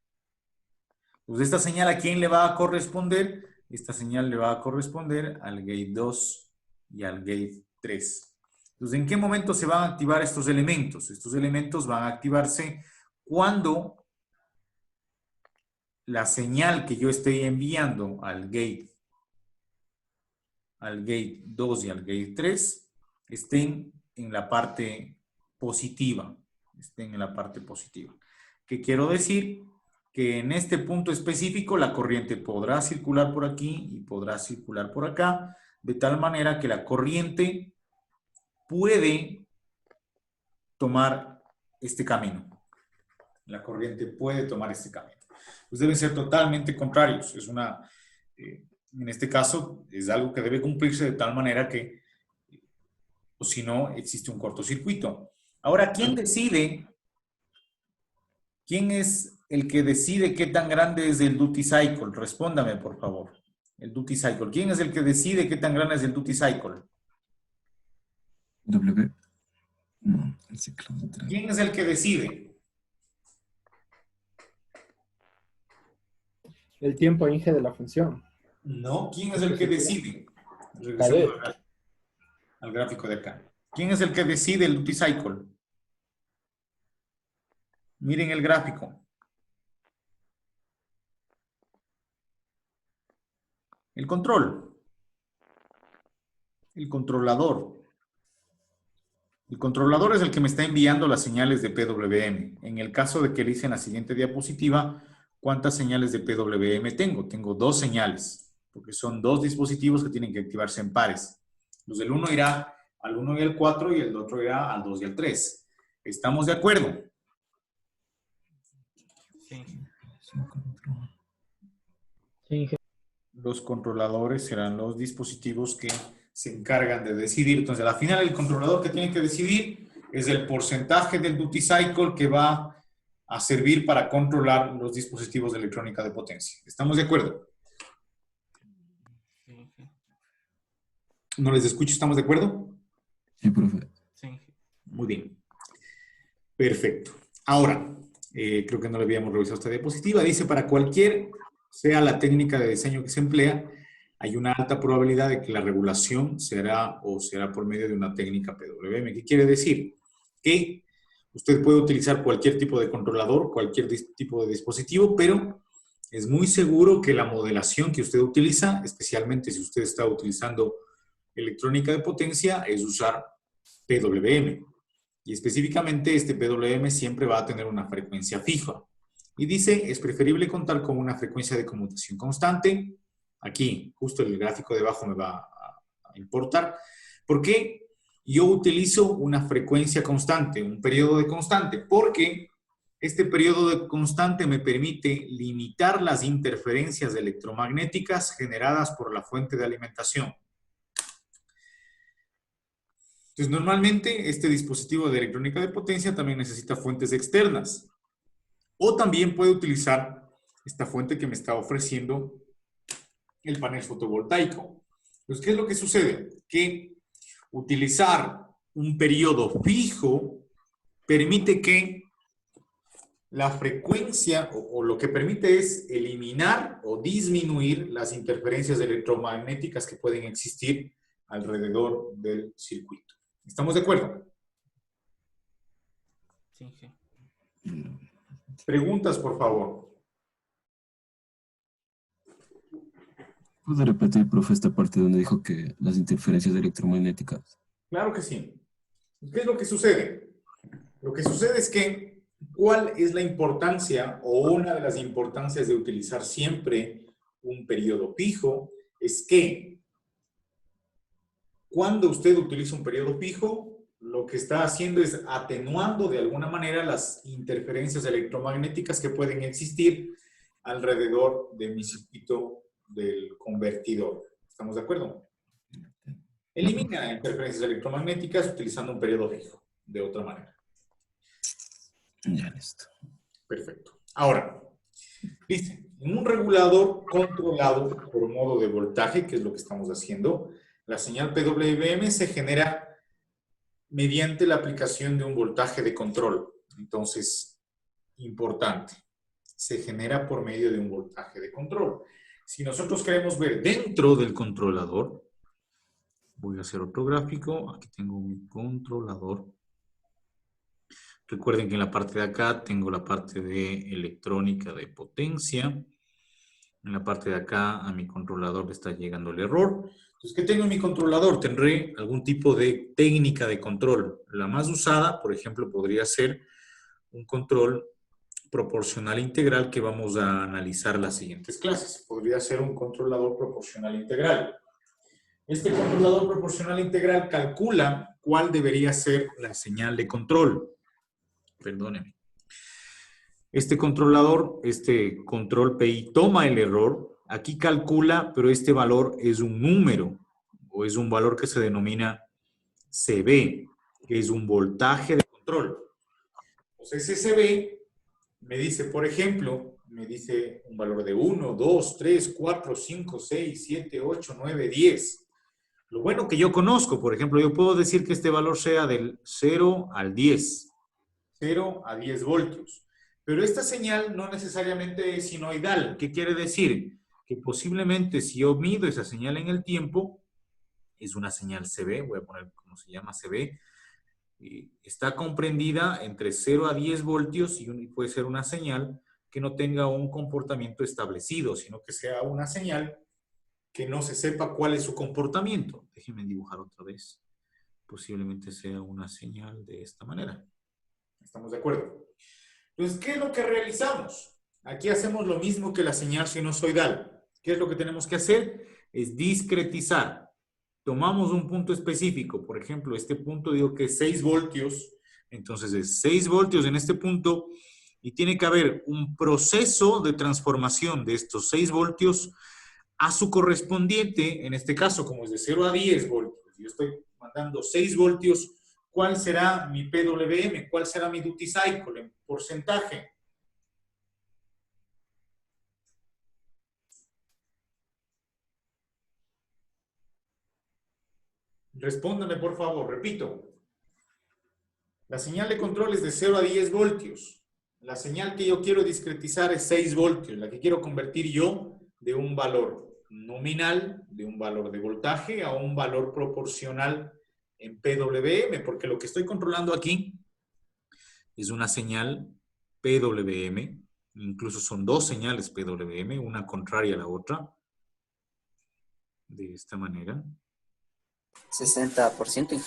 Pues esta señal, ¿a quién le va a corresponder? Esta señal le va a corresponder al gate 2 y al gate 3. Entonces, ¿en qué momento se van a activar estos elementos? Estos elementos van a activarse cuando la señal que yo estoy enviando al gate 2 y al gate 3 estén en la parte positiva. ¿Qué quiero decir? Que en este punto específico la corriente podrá circular por aquí y podrá circular por acá, de tal manera que la corriente puede tomar este camino. La corriente puede tomar este camino. Pues deben ser totalmente contrarios. En este caso, es algo que debe cumplirse de tal manera que, o si no, existe un cortocircuito. Ahora, ¿quién decide? ¿Quién es el que decide qué tan grande es el duty cycle? Respóndame, por favor. El duty cycle. ¿Quién es el que decide qué tan grande es el duty cycle? W. No, el ciclo de tres. ¿Quién es el que decide? El tiempo Inge de la función. No, ¿quién es el que decide? Regresemos al gráfico de acá. ¿Quién es el que decide el duty cycle? Miren el gráfico. El control. El controlador. El controlador es el que me está enviando las señales de PWM. En el caso de que le hice en la siguiente diapositiva, ¿cuántas señales de PWM tengo? Tengo 2 señales, porque son 2 dispositivos que tienen que activarse en pares. Los del 1 irá al 1 y al 4 y el otro irá al 2 y al 3. ¿Estamos de acuerdo? Sí. Sí, Los controladores serán los dispositivos que se encargan de decidir. Entonces, al final, el controlador que tiene que decidir es el porcentaje del duty cycle que va a servir para controlar los dispositivos de electrónica de potencia. ¿Estamos de acuerdo? Sí. ¿No les escucho? ¿Estamos de acuerdo? Sí, profe. Sí. Muy bien. Perfecto. Ahora, creo que no le habíamos revisado esta diapositiva. Dice, para cualquier sea la técnica de diseño que se emplea, hay una alta probabilidad de que la regulación será por medio de una técnica PWM. ¿Qué quiere decir? Que usted puede utilizar cualquier tipo de controlador, cualquier tipo de dispositivo, pero es muy seguro que la modelación que usted utiliza, especialmente si usted está utilizando electrónica de potencia, es usar PWM. Y específicamente este PWM siempre va a tener una frecuencia fija. Y dice, es preferible contar con una frecuencia de conmutación constante. Aquí, justo el gráfico de abajo me va a importar. ¿Por qué yo utilizo una frecuencia constante, un periodo de constante? Porque este periodo de constante me permite limitar las interferencias electromagnéticas generadas por la fuente de alimentación. Entonces, normalmente este dispositivo de electrónica de potencia también necesita fuentes externas. O también puede utilizar esta fuente que me está ofreciendo el panel fotovoltaico. Entonces, ¿qué es lo que sucede? Que utilizar un periodo fijo permite que la frecuencia, o lo que permite es eliminar o disminuir las interferencias electromagnéticas que pueden existir alrededor del circuito. ¿Estamos de acuerdo? Sí. Preguntas, por favor. ¿Puede repetir, profe, esta parte donde dijo que las interferencias electromagnéticas? Claro que sí. ¿Qué es lo que sucede? Lo que sucede es que, ¿cuál es la importancia o una de las importancias de utilizar siempre un periodo fijo? Es que cuando usted utiliza un periodo fijo, lo que está haciendo es atenuando de alguna manera las interferencias electromagnéticas que pueden existir alrededor de mi circuito del convertidor. ¿Estamos de acuerdo? Elimina interferencias electromagnéticas utilizando un periodo fijo, de otra manera. Ya, listo. Perfecto. Ahora, dice, en un regulador controlado por modo de voltaje, que es lo que estamos haciendo, la señal PWM se genera mediante la aplicación de un voltaje de control. Entonces, importante, se genera por medio de un voltaje de control. Si nosotros queremos ver dentro del controlador, voy a hacer otro gráfico. Aquí tengo mi controlador. Recuerden que en la parte de acá tengo la parte de electrónica de potencia. En la parte de acá a mi controlador le está llegando el error. Entonces, ¿qué tengo en mi controlador? Tendré algún tipo de técnica de control. La más usada, por ejemplo, podría ser un control proporcional integral que vamos a analizar en las siguientes clases. Podría ser un controlador proporcional integral. Este controlador proporcional integral calcula cuál debería ser la señal de control. Perdónenme. Este controlador, este control PI toma el error, aquí calcula, pero este valor es un número o es un valor que se denomina CB, que es un voltaje de control. Entonces ese CB me dice, por ejemplo, me dice un valor de 1, 2, 3, 4, 5, 6, 7, 8, 9, 10. Lo bueno que yo conozco, por ejemplo, yo puedo decir que este valor sea del 0 al 10. 0 a 10 voltios. Pero esta señal no necesariamente es sinoidal. ¿Qué quiere decir? Que posiblemente si yo mido esa señal en el tiempo, es una señal CB, voy a poner cómo se llama CB, y está comprendida entre 0 a 10 voltios y puede ser una señal que no tenga un comportamiento establecido, sino que sea una señal que no se sepa cuál es su comportamiento. Déjenme dibujar otra vez. Posiblemente sea una señal de esta manera. ¿Estamos de acuerdo? Entonces, ¿qué es lo que realizamos? Aquí hacemos lo mismo que la señal sinusoidal. ¿Qué es lo que tenemos que hacer? Es discretizar. Tomamos un punto específico. Por ejemplo, este punto digo que es 6 voltios. Entonces es 6 voltios en este punto y tiene que haber un proceso de transformación de estos 6 voltios a su correspondiente, en este caso, como es de 0 a 10 voltios. Yo estoy mandando 6 voltios. ¿Cuál será mi PWM? ¿Cuál será mi duty cycle en porcentaje? Respóndame, por favor. Repito. La señal de control es de 0 a 10 voltios. La señal que yo quiero discretizar es 6 voltios. La que quiero convertir yo de un valor nominal, de un valor de voltaje, a un valor proporcional en PWM, porque lo que estoy controlando aquí es una señal PWM. Incluso son dos señales PWM, una contraria a la otra. De esta manera. 60%.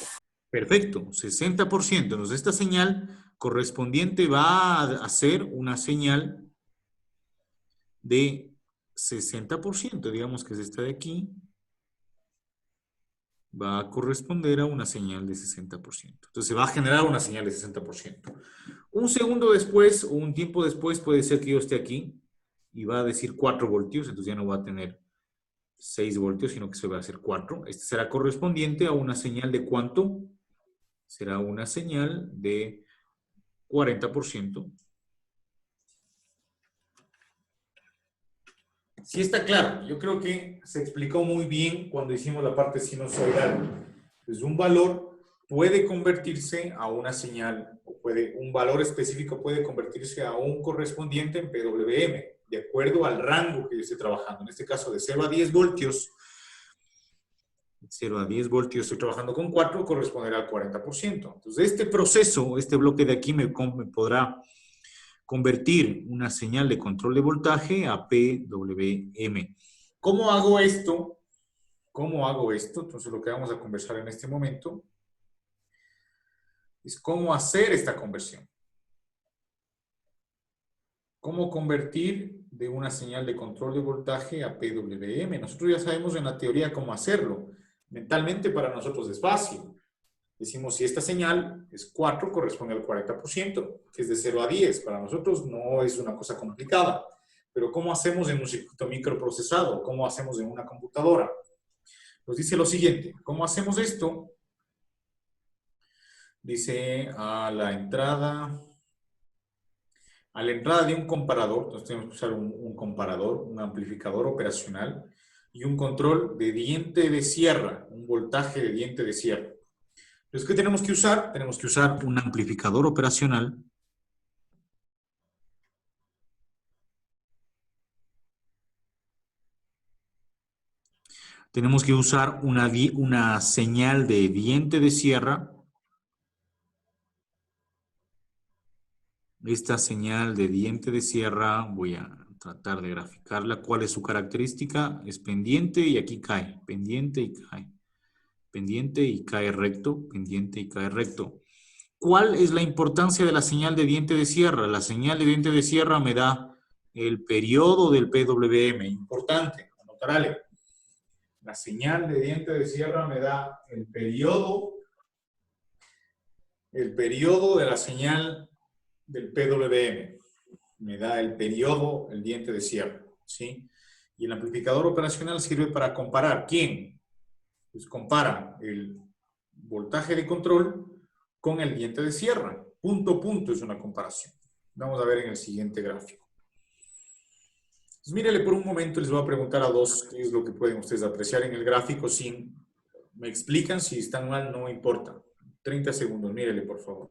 Perfecto, 60%. Entonces, esta señal correspondiente va a ser una señal de 60%. Digamos que es esta de aquí. Va a corresponder a una señal de 60%. Entonces, se va a generar una señal de 60%. Un segundo después o un tiempo después puede ser que yo esté aquí y va a decir 4 voltios. Entonces, ya no va a tener 6 voltios, sino que se va a hacer 4. Este será correspondiente a una señal de ¿cuánto? Será una señal de 40%. Sí está claro. Yo creo que se explicó muy bien cuando hicimos la parte sinusoidal. Pues un valor puede convertirse a una señal, o un valor específico puede convertirse a un correspondiente en PWM, de acuerdo al rango que yo esté trabajando. En este caso, de 0 a 10 voltios, 0 a 10 voltios estoy trabajando con 4, corresponderá al 40%. Entonces, este proceso, este bloque de aquí me podrá convertir una señal de control de voltaje a PWM. ¿Cómo hago esto? ¿Cómo hago esto? Entonces, lo que vamos a conversar en este momento es cómo hacer esta conversión. ¿Cómo convertir de una señal de control de voltaje a PWM? Nosotros ya sabemos en la teoría cómo hacerlo. Mentalmente para nosotros es fácil. Decimos, si esta señal es 4, corresponde al 40%, que es de 0 a 10. Para nosotros no es una cosa complicada. Pero ¿cómo hacemos en un circuito microprocesado? ¿Cómo hacemos en una computadora? Nos dice lo siguiente. ¿Cómo hacemos esto? Dice a la entrada de un comparador. Entonces tenemos que usar un comparador, un amplificador operacional y un control de diente de sierra, un voltaje de diente de sierra. Entonces, ¿qué tenemos que usar? Tenemos que usar un amplificador operacional. Tenemos que usar una señal de diente de sierra. Esta señal de diente de sierra, voy a tratar de graficarla. ¿Cuál es su característica? Es pendiente y aquí cae. Pendiente y cae. Pendiente y cae recto. Pendiente y cae recto. ¿Cuál es la importancia de la señal de diente de sierra? La señal de diente de sierra me da el periodo del PWM. Importante, anotarle. La señal de diente de sierra me da el periodo de la señal del PWM. Me da el periodo, el diente de sierra, ¿sí? Y el amplificador operacional sirve para comparar. ¿Quién? Pues compara el voltaje de control con el diente de sierra. Punto a punto es una comparación. Vamos a ver en el siguiente gráfico. Pues mírele por un momento, les voy a preguntar a dos qué es lo que pueden ustedes apreciar en el gráfico sin... Me explican, si están mal, no importa. 30 segundos, mírele por favor.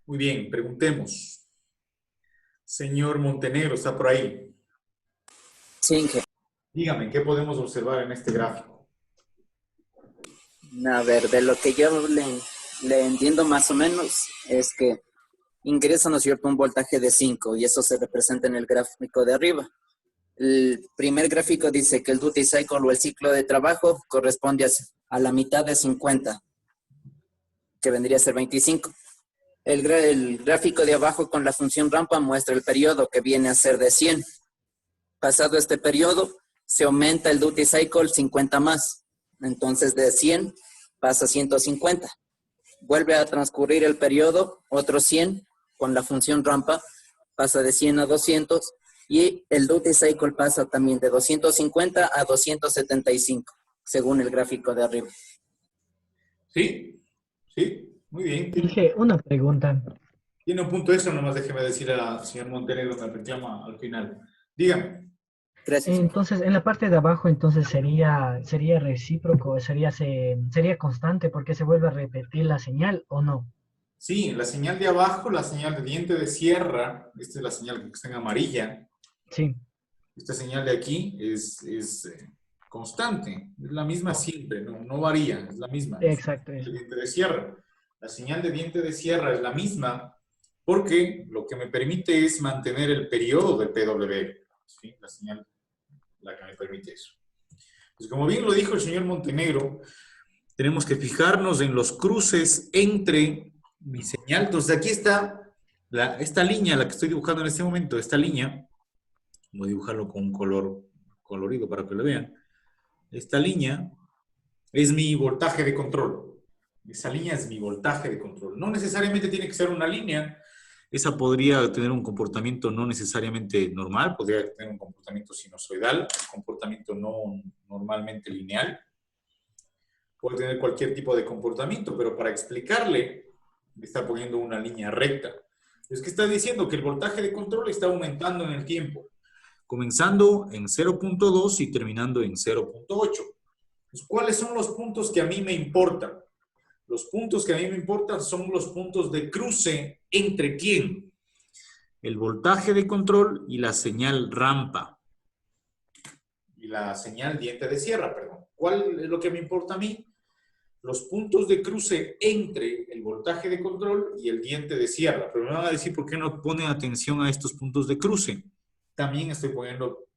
Muy bien, preguntemos. Señor Montenegro, ¿está por ahí? Sí, Inge. Dígame, ¿qué podemos observar en este gráfico? A ver, de lo que yo le entiendo más o menos es que ingresa, ¿no es cierto?, un voltaje de 5 y eso se representa en el gráfico de arriba. El primer gráfico dice que el duty cycle o el ciclo de trabajo corresponde a la mitad de 50, que vendría a ser 25. El gráfico de abajo con la función rampa muestra el periodo que viene a ser de 100. Pasado este periodo, se aumenta el duty cycle 50 más. Entonces de 100 pasa a 150. Vuelve a transcurrir el periodo, otro 100, con la función rampa, pasa de 100 a 200 y el duty cycle pasa también de 250 a 275, según el gráfico de arriba. Sí, sí, muy bien. Dije una pregunta. Tiene un punto extra, nomás déjeme decir al señor Montenegro, me reclama al final. Dígame. Gracias. Entonces, en la parte de abajo, entonces sería recíproco, sería constante porque se vuelve a repetir la señal ¿o no? Sí, la señal de abajo, la señal de diente de sierra, esta es la señal que está en amarilla. Sí, Esta señal de aquí es constante, es la misma siempre, no varía, es la misma. exacto. El diente de sierra. La señal de diente de sierra es la misma porque lo que me permite es mantener el periodo de PW. ¿Sí? La señal la que me permite eso. Pues como bien lo dijo el señor Montenegro, tenemos que fijarnos en los cruces entre mi señal. Entonces aquí está esta línea, la que estoy dibujando en este momento, esta línea, voy a dibujarlo con un color colorido para que lo vean. Esta línea es mi voltaje de control. Esa línea es mi voltaje de control. No necesariamente tiene que ser una línea. Esa podría tener un comportamiento no necesariamente normal, podría tener un comportamiento sinusoidal, un comportamiento no normalmente lineal. Puede tener cualquier tipo de comportamiento, pero para explicarle, me está poniendo una línea recta. Es que está diciendo que el voltaje de control está aumentando en el tiempo, comenzando en 0.2 y terminando en 0.8. Pues, ¿cuáles son los puntos que a mí me importan? Los puntos que a mí me importan son los puntos de cruce entre ¿quién? El voltaje de control y la señal rampa. Y la señal diente de sierra, perdón. ¿Cuál es lo que me importa a mí? Los puntos de cruce entre el voltaje de control y el diente de sierra. Pero me van a decir por qué no ponen atención a estos puntos de cruce. También estoy poniendo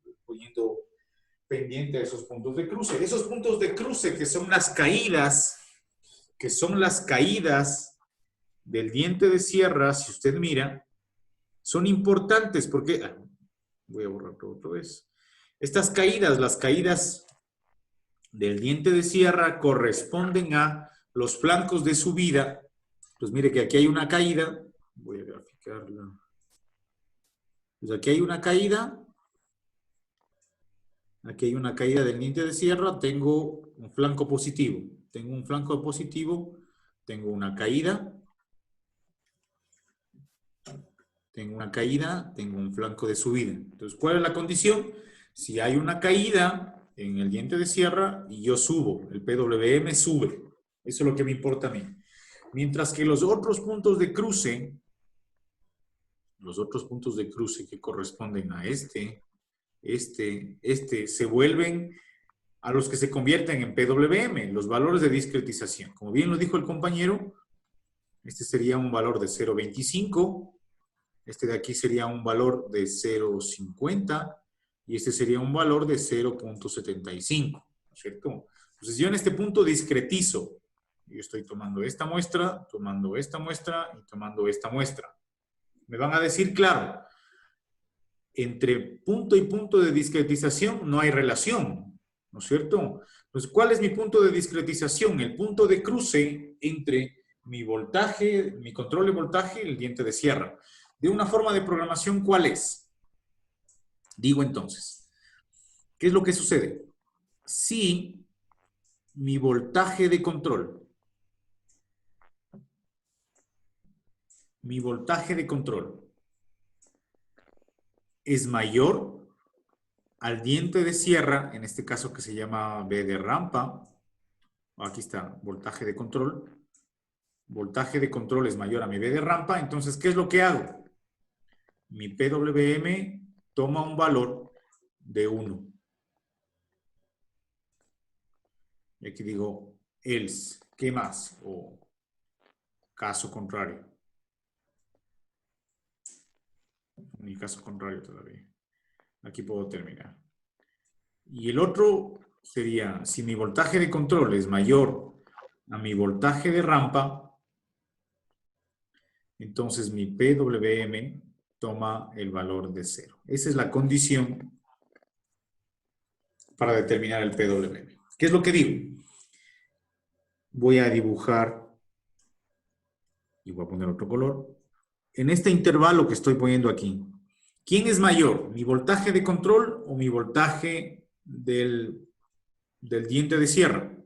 pendiente a esos puntos de cruce. Esos puntos de cruce que son las caídas del diente de sierra, si usted mira, son importantes porque, voy a borrarlo otra vez. Estas caídas, las caídas del diente de sierra corresponden a los flancos de subida. Pues mire que aquí hay una caída, voy a graficarla. Pues aquí hay una caída. Aquí hay una caída del diente de sierra, tengo un flanco positivo. Tengo un flanco positivo, tengo una caída. Tengo una caída, tengo un flanco de subida. Entonces, ¿cuál es la condición? Si hay una caída en el diente de sierra y yo subo, el PWM sube. Eso es lo que me importa a mí. Mientras que los otros puntos de cruce que corresponden a este, se vuelven a los que se convierten en PWM, los valores de discretización. Como bien lo dijo el compañero, este sería un valor de 0.25, este de aquí sería un valor de 0.50 y este sería un valor de 0.75, ¿cierto? Entonces yo en este punto discretizo. Yo estoy tomando esta muestra y tomando esta muestra. Me van a decir, claro, entre punto y punto de discretización no hay relación, ¿no es cierto? Pues, ¿cuál es mi punto de discretización? El punto de cruce entre mi voltaje, mi control de voltaje y el diente de sierra. De una forma de programación, ¿cuál es? Digo entonces, ¿qué es lo que sucede? Si mi voltaje de control es mayor al diente de sierra, en este caso que se llama B de rampa, aquí está, voltaje de control, voltaje de control es mayor a mi V de rampa, entonces, ¿qué es lo que hago? Mi PWM toma un valor de 1. Y aquí digo, else, ¿qué más? O caso contrario. Ni caso contrario todavía. Aquí puedo terminar. Y el otro sería, si mi voltaje de control es mayor a mi voltaje de rampa, entonces mi PWM toma el valor de 0. Esa es la condición para determinar el PWM. ¿Qué es lo que digo? Voy a dibujar, y voy a poner otro color, en este intervalo que estoy poniendo aquí. ¿Quién es mayor? ¿Mi voltaje de control o mi voltaje del diente de sierra?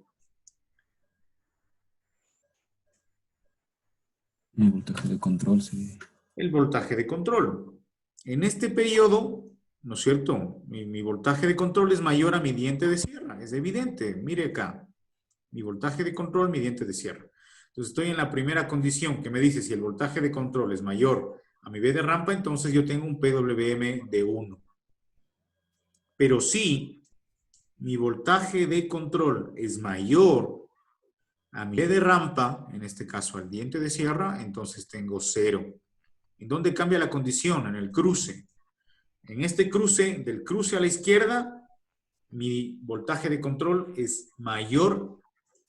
Mi voltaje de control, sí. El voltaje de control. En este periodo, ¿no es cierto? Mi voltaje de control es mayor a mi diente de sierra. Es evidente. Mire acá. Mi voltaje de control, mi diente de sierra. Entonces estoy en la primera condición que me dice si el voltaje de control es mayor a mi V de rampa, entonces yo tengo un PWM de 1. Pero si mi voltaje de control es mayor a mi V de rampa, en este caso al diente de sierra, entonces tengo 0. ¿En dónde cambia la condición? En el cruce. En este cruce, del cruce a la izquierda, mi voltaje de control es mayor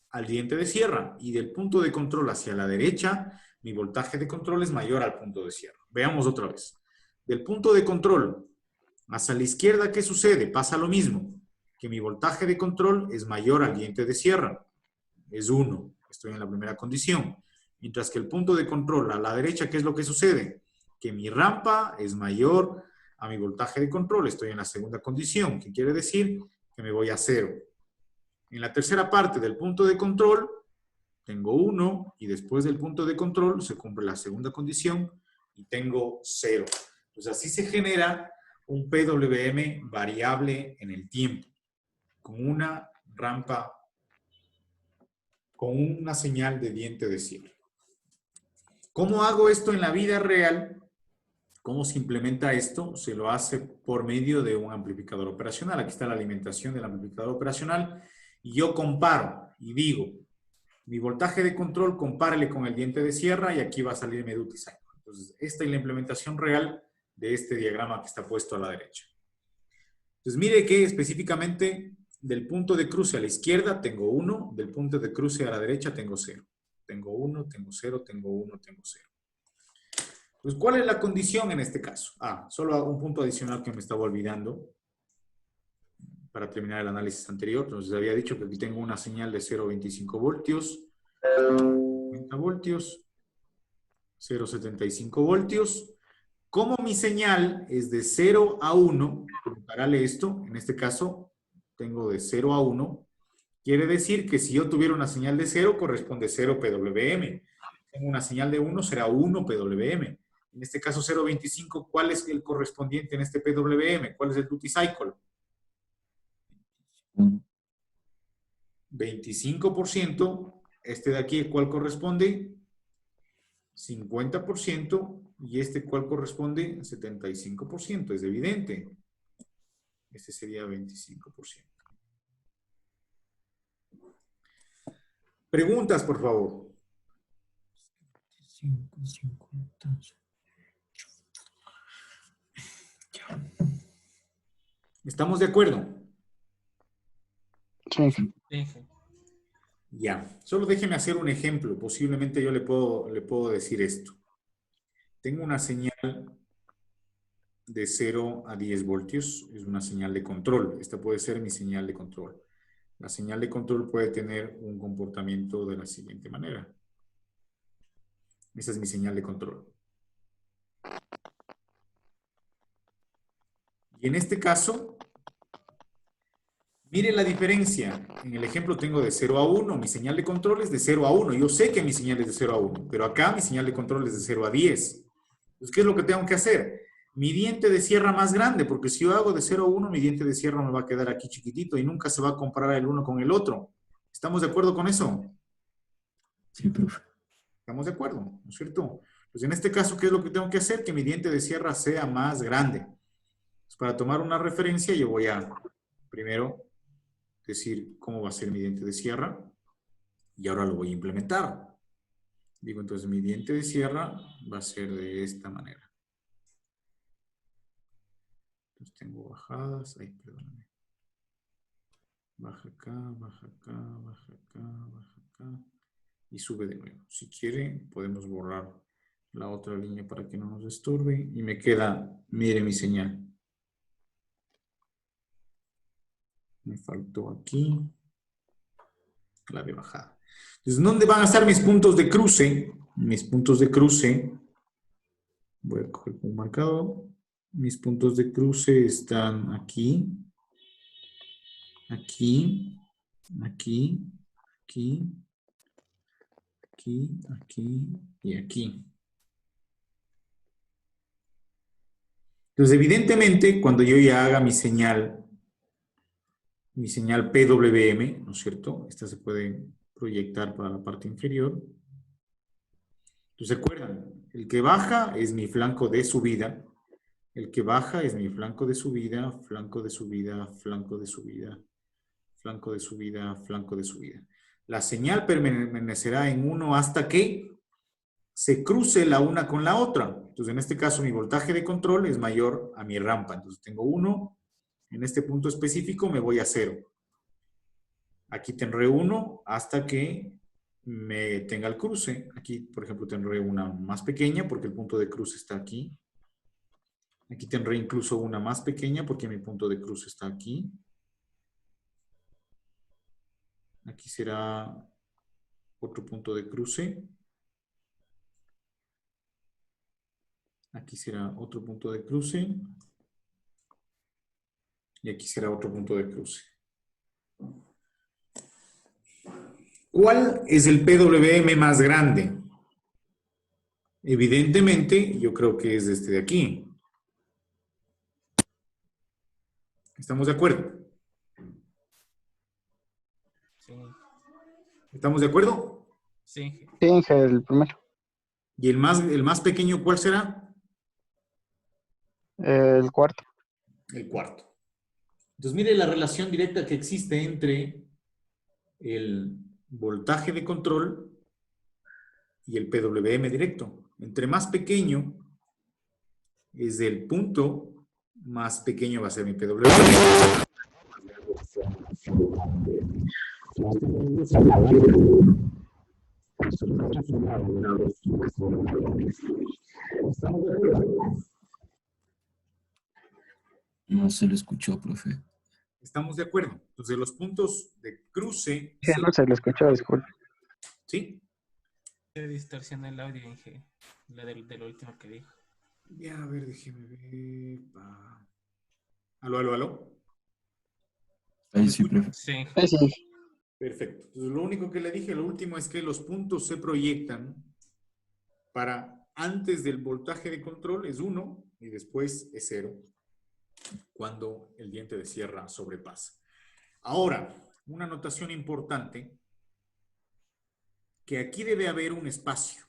al diente de sierra. Y del punto de control hacia la derecha, mi voltaje de control es mayor al punto de sierra. Veamos otra vez. Del punto de control hacia la izquierda, ¿qué sucede? Pasa lo mismo. Que mi voltaje de control es mayor al diente de sierra. Es 1. Estoy en la primera condición. Mientras que el punto de control a la derecha, ¿qué es lo que sucede? Que mi rampa es mayor a mi voltaje de control. Estoy en la segunda condición. ¿Qué quiere decir? Que me voy a 0. En la tercera parte del punto de control, tengo 1, y después del punto de control se cumple la segunda condición y tengo 0. Entonces así se genera un PWM variable en el tiempo, con una rampa, con una señal de diente de sierra. ¿Cómo hago esto en la vida real? ¿Cómo se implementa esto? Se lo hace por medio de un amplificador operacional. Aquí está la alimentación del amplificador operacional. Y yo comparo y digo, mi voltaje de control, compárele con el diente de sierra y aquí va a salir mi duty cycle. Entonces, esta es la implementación real de este diagrama que está puesto a la derecha. Entonces, mire que específicamente del punto de cruce a la izquierda tengo 1, del punto de cruce a la derecha tengo 0. Tengo 1, tengo 0, tengo 1, tengo 0. Entonces, ¿cuál es la condición en este caso? Solo un punto adicional que me estaba olvidando para terminar el análisis anterior. Entonces había dicho que aquí tengo una señal de 0,25 voltios, 50 voltios, 0,75 voltios. Como mi señal es de 0 a 1, comparale esto, en este caso tengo de 0 a 1, quiere decir que si yo tuviera una señal de 0, corresponde 0 PWM. Tengo una señal de 1, será 1 PWM. En este caso 0,25, ¿cuál es el correspondiente en este PWM? ¿Cuál es el duty cycle? 25%, este de aquí, ¿cuál corresponde? 50%, y este, ¿cuál corresponde? 75%, es evidente. Este sería 25%. Preguntas, por favor. 50. ¿Estamos de acuerdo? Sí. Sí, sí. Ya, solo déjeme hacer un ejemplo. Posiblemente yo le puedo decir esto. Tengo una señal de 0 a 10 voltios. Es una señal de control. Esta puede ser mi señal de control. La señal de control puede tener un comportamiento de la siguiente manera. Esa es mi señal de control. Y en este caso, mire la diferencia. En el ejemplo tengo de 0 a 1. Mi señal de control es de 0 a 1. Yo sé que mi señal es de 0 a 1. Pero acá mi señal de control es de 0 a 10. Entonces, ¿qué es lo que tengo que hacer? Mi diente de sierra más grande. Porque si yo hago de 0 a 1, mi diente de sierra me va a quedar aquí chiquitito y nunca se va a comparar el uno con el otro. ¿Estamos de acuerdo con eso? Sí, profe. ¿Estamos de acuerdo? ¿No es cierto? Pues en este caso, ¿qué es lo que tengo que hacer? Que mi diente de sierra sea más grande. Pues para tomar una referencia, yo voy a primero decir cómo va a ser mi diente de sierra y ahora lo voy a implementar. Digo, entonces mi diente de sierra va a ser de esta manera. Entonces tengo bajadas. Ay, perdóname. Baja acá, baja acá, baja acá, baja acá. Y sube de nuevo. Si quiere, podemos borrar la otra línea para que no nos estorbe. Y me queda, mire mi señal. Me faltó aquí la de bajada. Entonces, ¿dónde van a estar mis puntos de cruce? Mis puntos de cruce, voy a coger un marcador. Mis puntos de cruce están aquí, aquí, aquí, aquí, aquí, aquí y aquí. Entonces, evidentemente, cuando yo ya haga mi señal PWM, ¿no es cierto? Esta se puede proyectar para la parte inferior. Entonces, recuerdan, el que baja es mi flanco de subida. El que baja es mi flanco de subida, flanco de subida, flanco de subida, flanco de subida, flanco de subida. La señal permanecerá en 1 hasta que se cruce la una con la otra. Entonces, en este caso, mi voltaje de control es mayor a mi rampa. Entonces, tengo 1. En este punto específico me voy a 0. Aquí tendré 1 hasta que me tenga el cruce. Aquí, por ejemplo, tendré una más pequeña porque el punto de cruce está aquí. Aquí tendré incluso una más pequeña porque mi punto de cruce está aquí. Aquí será otro punto de cruce. Aquí será otro punto de cruce. Y aquí será otro punto de cruce. ¿Cuál es el PWM más grande? Evidentemente, yo creo que es este de aquí. ¿Estamos de acuerdo? Sí, ¿Estamos de acuerdo? sí, Sí, Inge, el primero. ¿Y el más pequeño cuál será? El cuarto. El cuarto. Entonces, mire la relación directa que existe entre el voltaje de control y el PWM directo. Entre más pequeño es el punto, más pequeño va a ser mi PWM. No se le escuchó, profe. ¿Estamos de acuerdo? Entonces, los puntos de cruce, Sí, no se le escuchó, disculpe. ¿sí? se distorsiona el audio, Inge. La del último que dijo. Ya, a ver, déjeme ver. Aló, aló, aló. Ahí sí, profe. Sí, Sí. Perfecto. Entonces, lo único que le dije, lo último, es que los puntos se proyectan para antes del voltaje de control es 1 y después es 0 cuando el diente de sierra sobrepasa. Ahora, una anotación importante, que aquí debe haber un espacio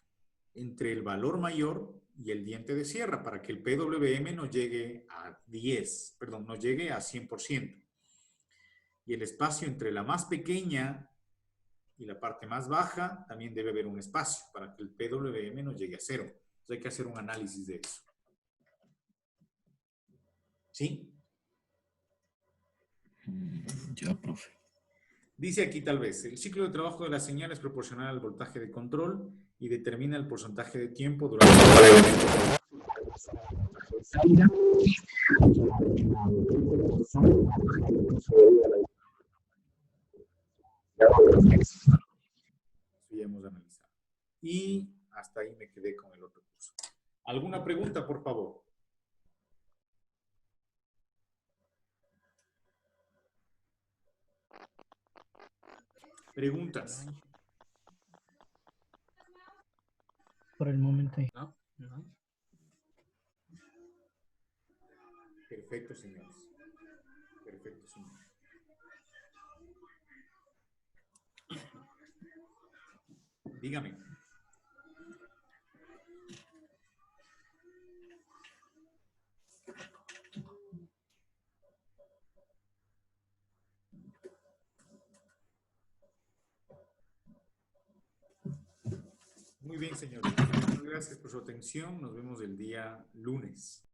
entre el valor mayor y el diente de sierra para que el PWM no llegue a 10, perdón, no llegue a 100%. Y el espacio entre la más pequeña y la parte más baja también debe haber un espacio para que el PWM no llegue a 0. Entonces hay que hacer un análisis de eso. ¿Sí? Ya, profe. Dice aquí tal vez, el ciclo de trabajo de la señal es proporcional al voltaje de control y determina el porcentaje de tiempo durante el ya hemos analizado. Y hasta ahí me quedé con el otro curso. ¿Alguna pregunta, por favor? Preguntas. Por el momento. ¿no? ¿No? Perfecto, señores. Perfecto, señores. Dígame. señorita. Gracias por su atención. Nos vemos el día lunes.